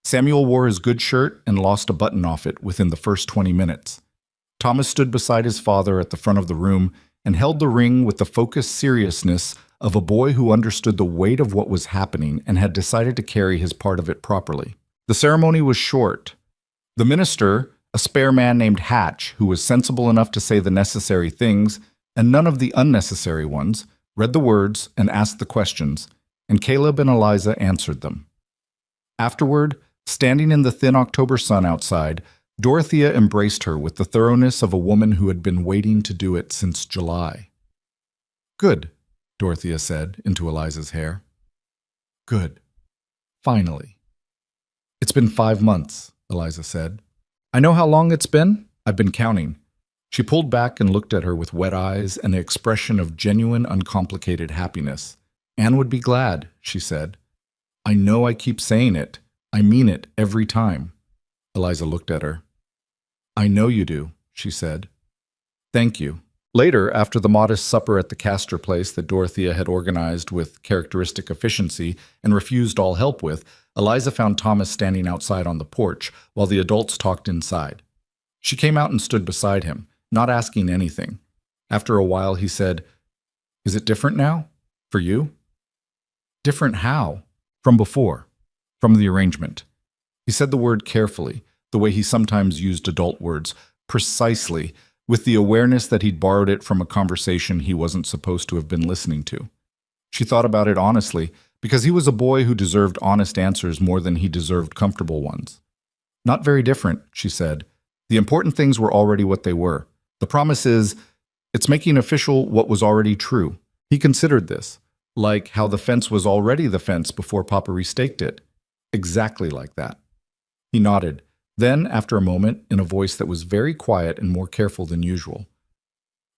Samuel wore his good shirt and lost a button off it within the first 20 minutes. Thomas stood beside his father at the front of the room and held the ring with the focused seriousness of a boy who understood the weight of what was happening and had decided to carry his part of it properly. The ceremony was short. The minister, a spare man named Hatch, who was sensible enough to say the necessary things and none of the unnecessary ones, read the words and asked the questions, and Caleb and Eliza answered them. Afterward, standing in the thin October sun outside, Dorothea embraced her with the thoroughness of a woman who had been waiting to do it since July. "Good," Dorothea said into Eliza's hair. "Good. Finally." "It's been 5 months," Eliza said. "I know how long it's been. I've been counting." She pulled back and looked at her with wet eyes and an expression of genuine, uncomplicated happiness. "Anne would be glad," she said. "I know I keep saying it. I mean it every time." Eliza looked at her. "I know you do," she said. "Thank you." Later, after the modest supper at the Castor place that Dorothea had organized with characteristic efficiency and refused all help with, Eliza found Thomas standing outside on the porch while the adults talked inside. She came out and stood beside him, not asking anything. After a while, he said, Is it different now? For you? Different how? From before. From the arrangement. He said the word carefully, the way he sometimes used adult words, precisely, with the awareness that he'd borrowed it from a conversation he wasn't supposed to have been listening to. She thought about it honestly, because he was a boy who deserved honest answers more than he deserved comfortable ones. Not very different, she said. The important things were already what they were. The promise is, it's making official what was already true. He considered this, like how the fence was already the fence before Papa restaked it. Exactly like that. He nodded. Then, after a moment, in a voice that was very quiet and more careful than usual,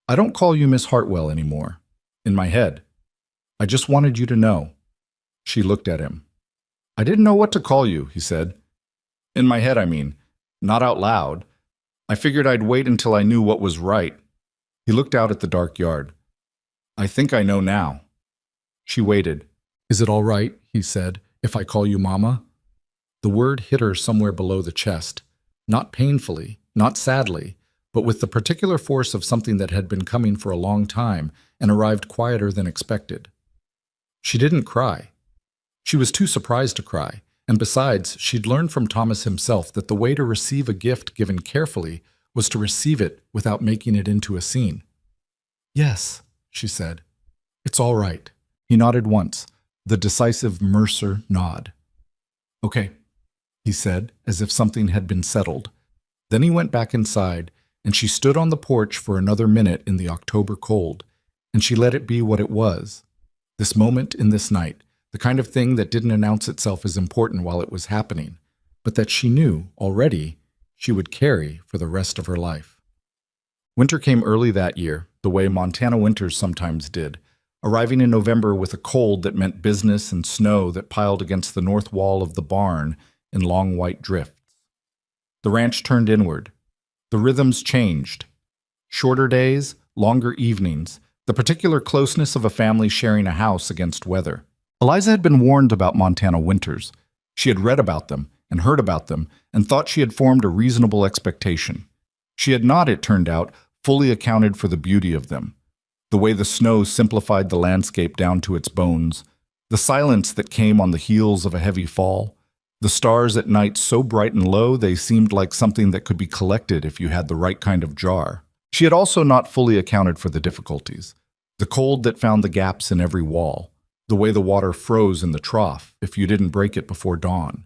I don't call you Miss Hartwell anymore. In my head. I just wanted you to know. She looked at him. I didn't know what to call you, he said. In my head, I mean. Not out loud. I figured I'd wait until I knew what was right. He looked out at the dark yard. I think I know now. She waited. Is it all right, he said, if I call you Mama? The word hit her somewhere below the chest. Not painfully, not sadly, but with the particular force of something that had been coming for a long time and arrived quieter than expected. She didn't cry. She was too surprised to cry, and besides, she'd learned from Thomas himself that the way to receive a gift given carefully was to receive it without making it into a scene. Yes, she said. It's all right. He nodded once, the decisive Mercer nod. Okay, he said, as if something had been settled. Then he went back inside, and she stood on the porch for another minute in the October cold, and she let it be what it was. This moment in this night, the kind of thing that didn't announce itself as important while it was happening, but that she knew, already, she would carry for the rest of her life. Winter came early that year, the way Montana winters sometimes did, arriving in November with a cold that meant business and snow that piled against the north wall of the barn in long white drifts. The ranch turned inward. The rhythms changed. Shorter days, longer evenings, the particular closeness of a family sharing a house against weather. Eliza had been warned about Montana winters. She had read about them and heard about them and thought she had formed a reasonable expectation. She had not, it turned out, fully accounted for the beauty of them. The way the snow simplified the landscape down to its bones, the silence that came on the heels of a heavy fall, the stars at night so bright and low they seemed like something that could be collected if you had the right kind of jar. She had also not fully accounted for the difficulties, the cold that found the gaps in every wall, the way the water froze in the trough if you didn't break it before dawn,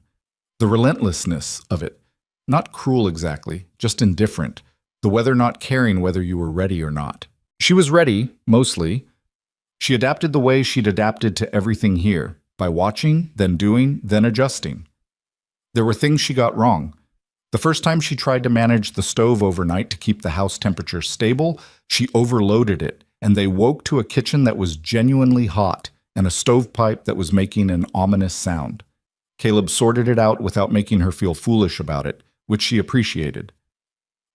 the relentlessness of it, not cruel exactly, just indifferent, the weather not caring whether you were ready or not. She was ready, mostly. She adapted the way she'd adapted to everything here, by watching, then doing, then adjusting. There were things she got wrong. The first time she tried to manage the stove overnight to keep the house temperature stable, she overloaded it, and they woke to a kitchen that was genuinely hot and a stovepipe that was making an ominous sound. Caleb sorted it out without making her feel foolish about it, which she appreciated.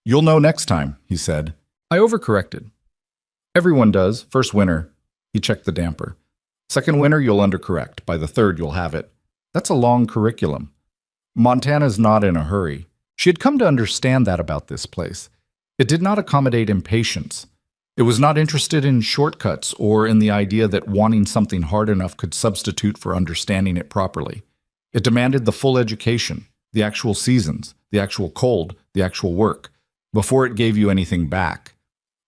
You'll know next time, he said. I overcorrected. Everyone does, first winter. He checked the damper. Second winter, you'll undercorrect. By the third, you'll have it. That's a long curriculum. Montana's not in a hurry. She had come to understand that about this place. It did not accommodate impatience. It was not interested in shortcuts or in the idea that wanting something hard enough could substitute for understanding it properly. It demanded the full education, the actual seasons, the actual cold, the actual work, before it gave you anything back.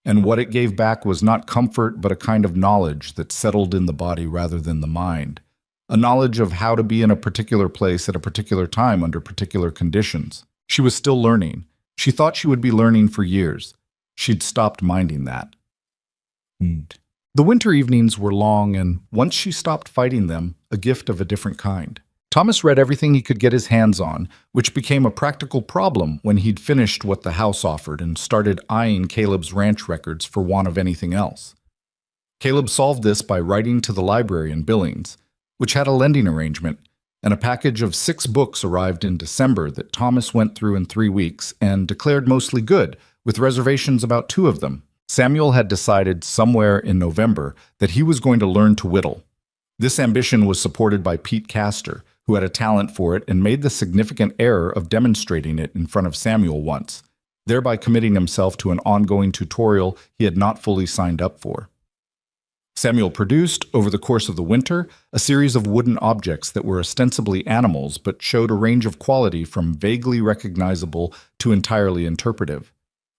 And what it gave back was not comfort, but a kind of knowledge that settled in the body rather than the mind. A knowledge of how to be in a particular place at a particular time under particular conditions. She was still learning. She thought she would be learning for years. She'd stopped minding that. The winter evenings were long, and once she stopped fighting them, a gift of a different kind. Thomas read everything he could get his hands on, which became a practical problem when he'd finished what the house offered and started eyeing Caleb's ranch records for want of anything else. Caleb solved this by writing to the library in Billings, which had a lending arrangement, and a package of 6 books arrived in December that Thomas went through in 3 weeks and declared mostly good, with reservations about 2 of them. Samuel had decided somewhere in November that he was going to learn to whittle. This ambition was supported by Pete Castor, who had a talent for it and made the significant error of demonstrating it in front of Samuel once, thereby committing himself to an ongoing tutorial he had not fully signed up for. Samuel produced, over the course of the winter, a series of wooden objects that were ostensibly animals but showed a range of quality from vaguely recognizable to entirely interpretive.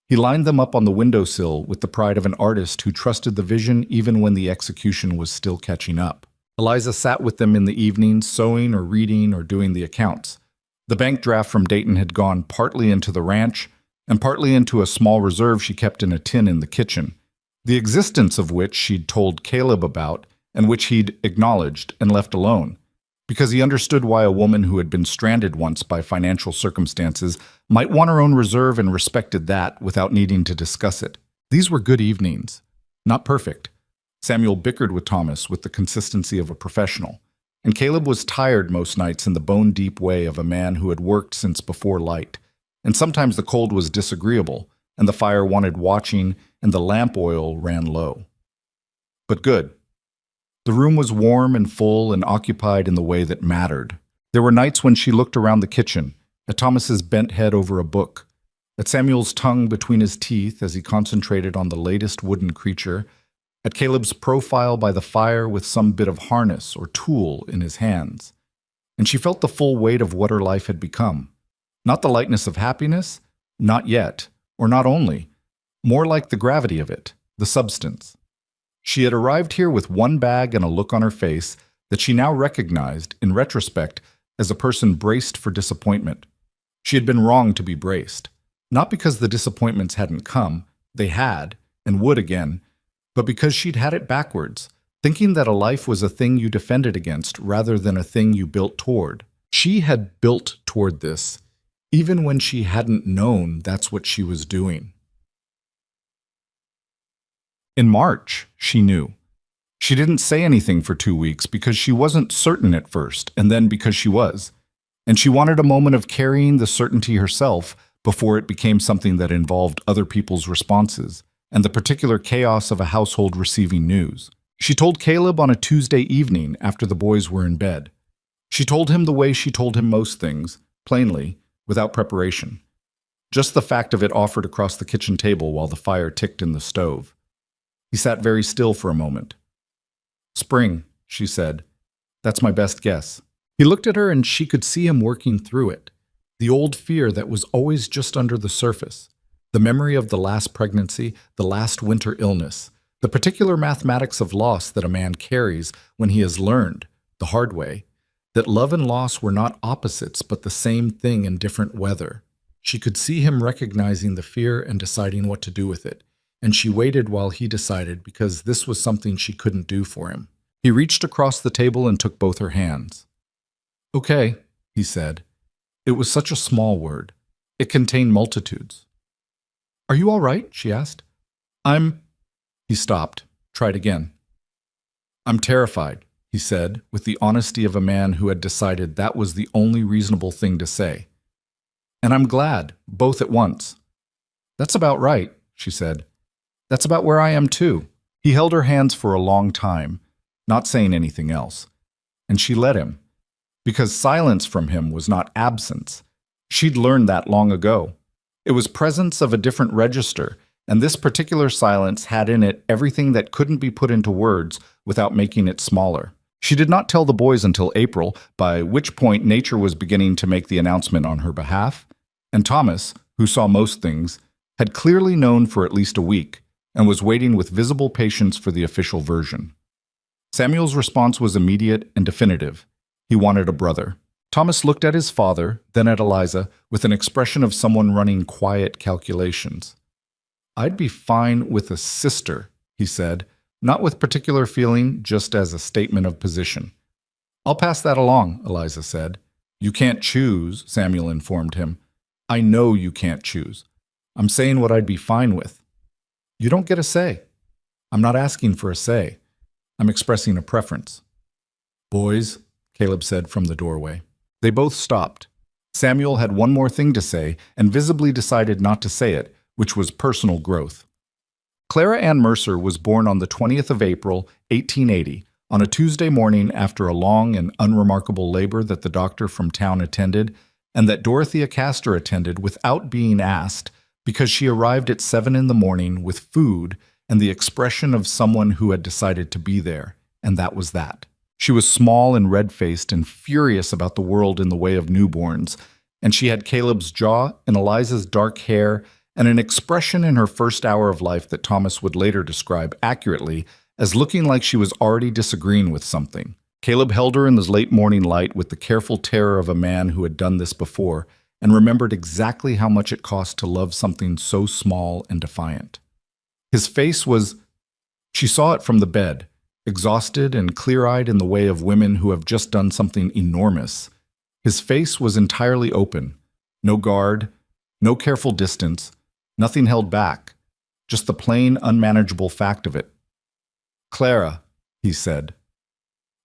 He lined them up on the windowsill with the pride of an artist who trusted the vision even when the execution was still catching up. Eliza sat with them in the evenings, sewing or reading or doing the accounts. The bank draft from Dayton had gone partly into the ranch and partly into a small reserve she kept in a tin in the kitchen, the existence of which she'd told Caleb about and which he'd acknowledged and left alone, because he understood why a woman who had been stranded once by financial circumstances might want her own reserve and respected that without needing to discuss it. These were good evenings. Not perfect. Samuel bickered with Thomas with the consistency of a professional, and Caleb was tired most nights in the bone-deep way of a man who had worked since before light, and sometimes the cold was disagreeable, and the fire wanted watching, and the lamp oil ran low. But good. The room was warm and full and occupied in the way that mattered. There were nights when she looked around the kitchen, at Thomas's bent head over a book, at Samuel's tongue between his teeth as he concentrated on the latest wooden creature, at Caleb's profile by the fire with some bit of harness or tool in his hands. And she felt the full weight of what her life had become. Not the lightness of happiness, not yet, or not only, more like the gravity of it, the substance. She had arrived here with one bag and a look on her face that she now recognized, in retrospect, as a person braced for disappointment. She had been wrong to be braced, not because the disappointments hadn't come, they had, and would again, but because she'd had it backwards, thinking that a life was a thing you defended against rather than a thing you built toward. She had built toward this, even when she hadn't known that's what she was doing. In March, she knew. She didn't say anything for 2 weeks because she wasn't certain at first, and then because she was. And she wanted a moment of carrying the certainty herself before it became something that involved other people's responses and the particular chaos of a household receiving news. She told Caleb on a Tuesday evening after the boys were in bed. She told him the way she told him most things, plainly, without preparation. Just the fact of it offered across the kitchen table while the fire ticked in the stove. He sat very still for a moment. "Spring," she said. "That's my best guess." He looked at her and she could see him working through it. The old fear that was always just under the surface. The memory of the last pregnancy, the last winter illness, the particular mathematics of loss that a man carries when he has learned, the hard way, that love and loss were not opposites but the same thing in different weather. She could see him recognizing the fear and deciding what to do with it, and she waited while he decided because this was something she couldn't do for him. He reached across the table and took both her hands. "Okay," he said. It was such a small word. It contained multitudes. "Are you all right?" she asked. He stopped, tried again. "I'm terrified," he said, with the honesty of a man who had decided that was the only reasonable thing to say. "And I'm glad, both at once." "That's about right," she said. "That's about where I am too." He held her hands for a long time, not saying anything else. And she let him, because silence from him was not absence. She'd learned that long ago. It was presence of a different register, and this particular silence had in it everything that couldn't be put into words without making it smaller. She did not tell the boys until April, by which point nature was beginning to make the announcement on her behalf, and Thomas, who saw most things, had clearly known for at least a week, and was waiting with visible patience for the official version. Samuel's response was immediate and definitive. He wanted a brother. Thomas looked at his father, then at Eliza, with an expression of someone running quiet calculations. "I'd be fine with a sister," he said, not with particular feeling, just as a statement of position. "I'll pass that along," Eliza said. "You can't choose," Samuel informed him. "I know you can't choose. I'm saying what I'd be fine with." "You don't get a say." "I'm not asking for a say. I'm expressing a preference." "Boys," Caleb said from the doorway. They both stopped. Samuel had one more thing to say and visibly decided not to say it, which was personal growth. Clara Ann Mercer was born on the 20th of April, 1880, on a Tuesday morning after a long and unremarkable labor that the doctor from town attended, and that Dorothea Castor attended without being asked, because she arrived at 7 in the morning with food and the expression of someone who had decided to be there, and that was that. She was small and red-faced and furious about the world in the way of newborns, and she had Caleb's jaw and Eliza's dark hair and an expression in her first hour of life that Thomas would later describe accurately as looking like she was already disagreeing with something. Caleb held her in the late morning light with the careful terror of a man who had done this before and remembered exactly how much it cost to love something so small and defiant. His face was, she saw it from the bed, exhausted and clear-eyed in the way of women who have just done something enormous. His face was entirely open, no guard, no careful distance, nothing held back, just the plain, unmanageable fact of it. "Clara," he said.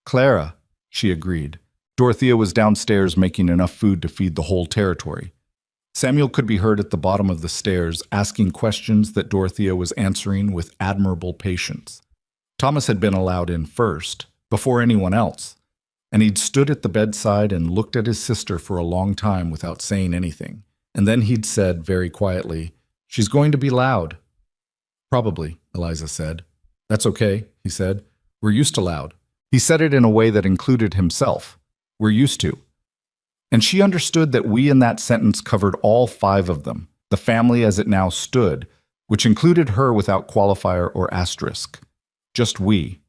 "Clara," she agreed. Dorothea was downstairs making enough food to feed the whole territory. Samuel could be heard at the bottom of the stairs, asking questions that Dorothea was answering with admirable patience. Thomas had been allowed in first, before anyone else, and he'd stood at the bedside and looked at his sister for a long time without saying anything. And then he'd said very quietly, "She's going to be loud." "Probably," Eliza said. "That's okay," he said. "We're used to loud." He said it in a way that included himself. "We're used to." And she understood that we in that sentence covered all five of them, the family as it now stood, which included her without qualifier or asterisk. Just we.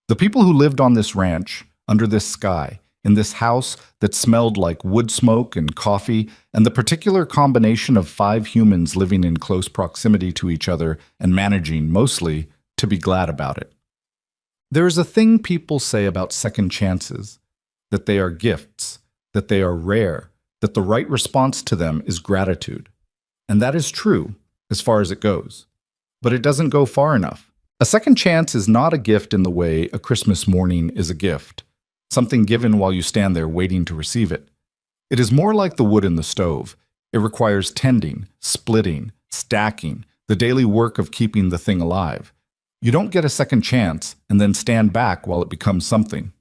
The people who lived on this ranch, under this sky, in this house that smelled like wood smoke and coffee, and the particular combination of five humans living in close proximity to each other and managing, mostly, to be glad about it. There is a thing people say about second chances, that they are gifts, that they are rare, that the right response to them is gratitude. And that is true, as far as it goes. But it doesn't go far enough. A second chance is not a gift in the way a Christmas morning is a gift, something given while you stand there waiting to receive it. It is more like the wood in the stove. It requires tending, splitting, stacking, the daily work of keeping the thing alive. You don't get a second chance and then stand back while it becomes something.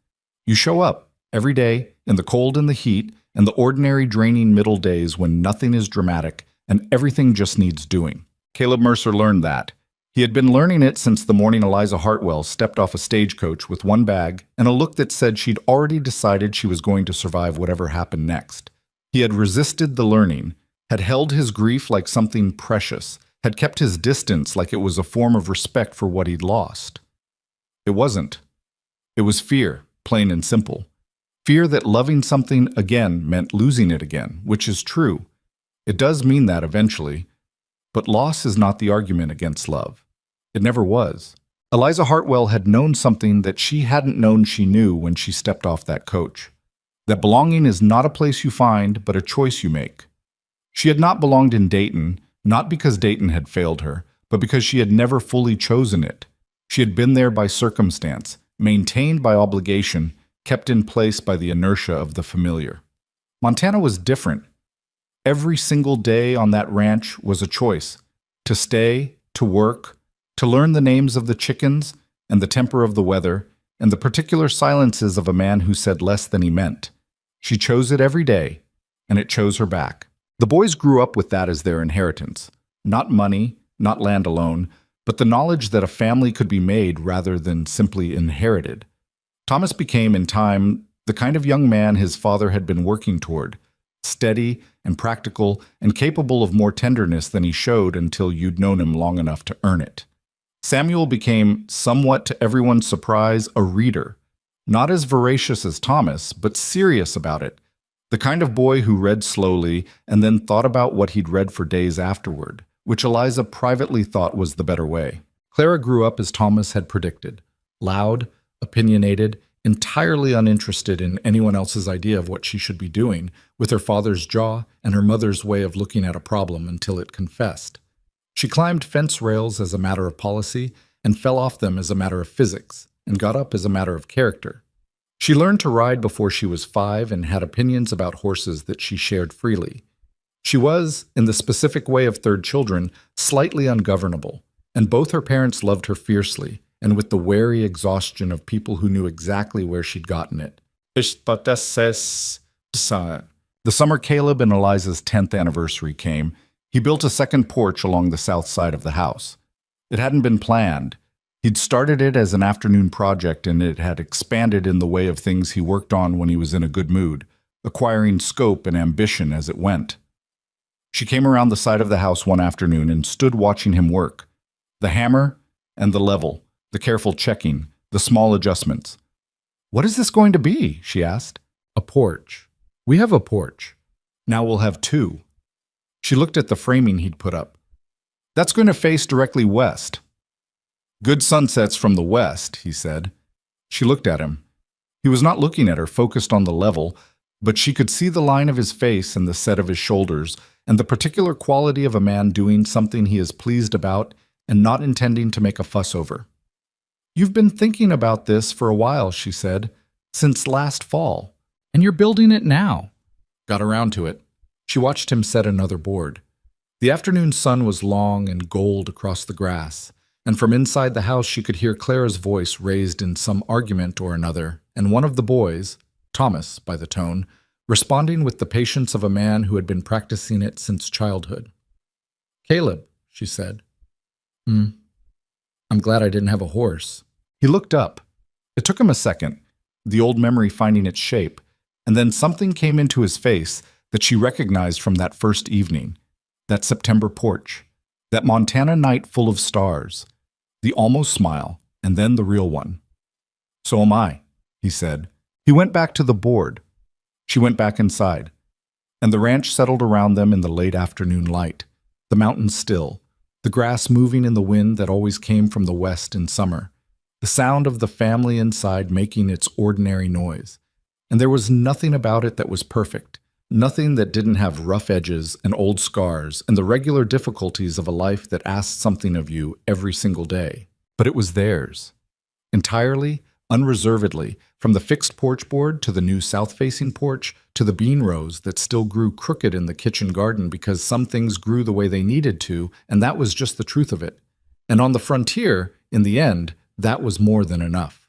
You show up every day in the cold and the heat and the ordinary draining middle days when nothing is dramatic and everything just needs doing. Caleb Mercer learned that. He had been learning it since the morning Eliza Hartwell stepped off a stagecoach with one bag and a look that said she'd already decided she was going to survive whatever happened next. He had resisted the learning, had held his grief like something precious, had kept his distance like it was a form of respect for what he'd lost. It wasn't. It was fear, plain and simple. Fear that loving something again meant losing it again, which is true. It does mean that eventually. But loss is not the argument against love. It never was. Eliza Hartwell had known something that she hadn't known she knew when she stepped off that coach. That belonging is not a place you find, but a choice you make. She had not belonged in Dayton, not because Dayton had failed her, but because she had never fully chosen it. She had been there by circumstance, maintained by obligation, kept in place by the inertia of the familiar. Montana was different. Every single day on that ranch was a choice. To stay, to work, to learn the names of the chickens and the temper of the weather and the particular silences of a man who said less than he meant. She chose it every day, and it chose her back. The boys grew up with that as their inheritance. Not money, not land alone, but the knowledge that a family could be made rather than simply inherited. Thomas became, in time, the kind of young man his father had been working toward, steady and practical and capable of more tenderness than he showed until you'd known him long enough to earn it. Samuel became, somewhat to everyone's surprise, a reader. Not as voracious as Thomas, but serious about it. The kind of boy who read slowly and then thought about what he'd read for days afterward, which Eliza privately thought was the better way. Clara grew up as Thomas had predicted, loud, opinionated, entirely uninterested in anyone else's idea of what she should be doing, with her father's jaw and her mother's way of looking at a problem until it confessed. She climbed fence rails as a matter of policy and fell off them as a matter of physics, and got up as a matter of character. She learned to ride before she was 5 and had opinions about horses that she shared freely. She was, in the specific way of third children, slightly ungovernable, and both her parents loved her fiercely, and with the wary exhaustion of people who knew exactly where she'd gotten it. The summer Caleb and Eliza's 10th anniversary came, he built a second porch along the south side of the house. It hadn't been planned. He'd started it as an afternoon project, and it had expanded in the way of things he worked on when he was in a good mood, acquiring scope and ambition as it went. She came around the side of the house one afternoon and stood watching him work. The hammer and the level, the careful checking, the small adjustments. "What is this going to be?" she asked. "A porch. We have a porch." "Now we'll have two." She looked at the framing he'd put up. "That's going to face directly west." "Good sunsets from the west," he said. She looked at him. He was not looking at her, focused on the level, but she could see the line of his face and the set of his shoulders, and the particular quality of a man doing something he is pleased about and not intending to make a fuss over. "You've been thinking about this for a while," she said, "since last fall. "And you're building it now." "Got around to it." She watched him set another board. The afternoon sun was long and gold across the grass, and from inside the house she could hear Clara's voice raised in some argument or another, and one of the boys, Thomas by the tone, responding with the patience of a man who had been practicing it since childhood. "Caleb," she said. I'm glad I didn't have a horse." He looked up. It took him a second, the old memory finding its shape, and then something came into his face that she recognized from that first evening, that September porch, that Montana night full of stars, the almost smile, and then the real one. "So am I," he said. He went back to the board. She went back inside, and the ranch settled around them in the late afternoon light, the mountains still, the grass moving in the wind that always came from the west in summer, the sound of the family inside making its ordinary noise. And there was nothing about it that was perfect, nothing that didn't have rough edges and old scars and the regular difficulties of a life that asked something of you every single day. But it was theirs, entirely, unreservedly, from the fixed porch board to the new south-facing porch to the bean rows that still grew crooked in the kitchen garden because some things grew the way they needed to, and that was just the truth of it. And on the frontier, in the end, that was more than enough.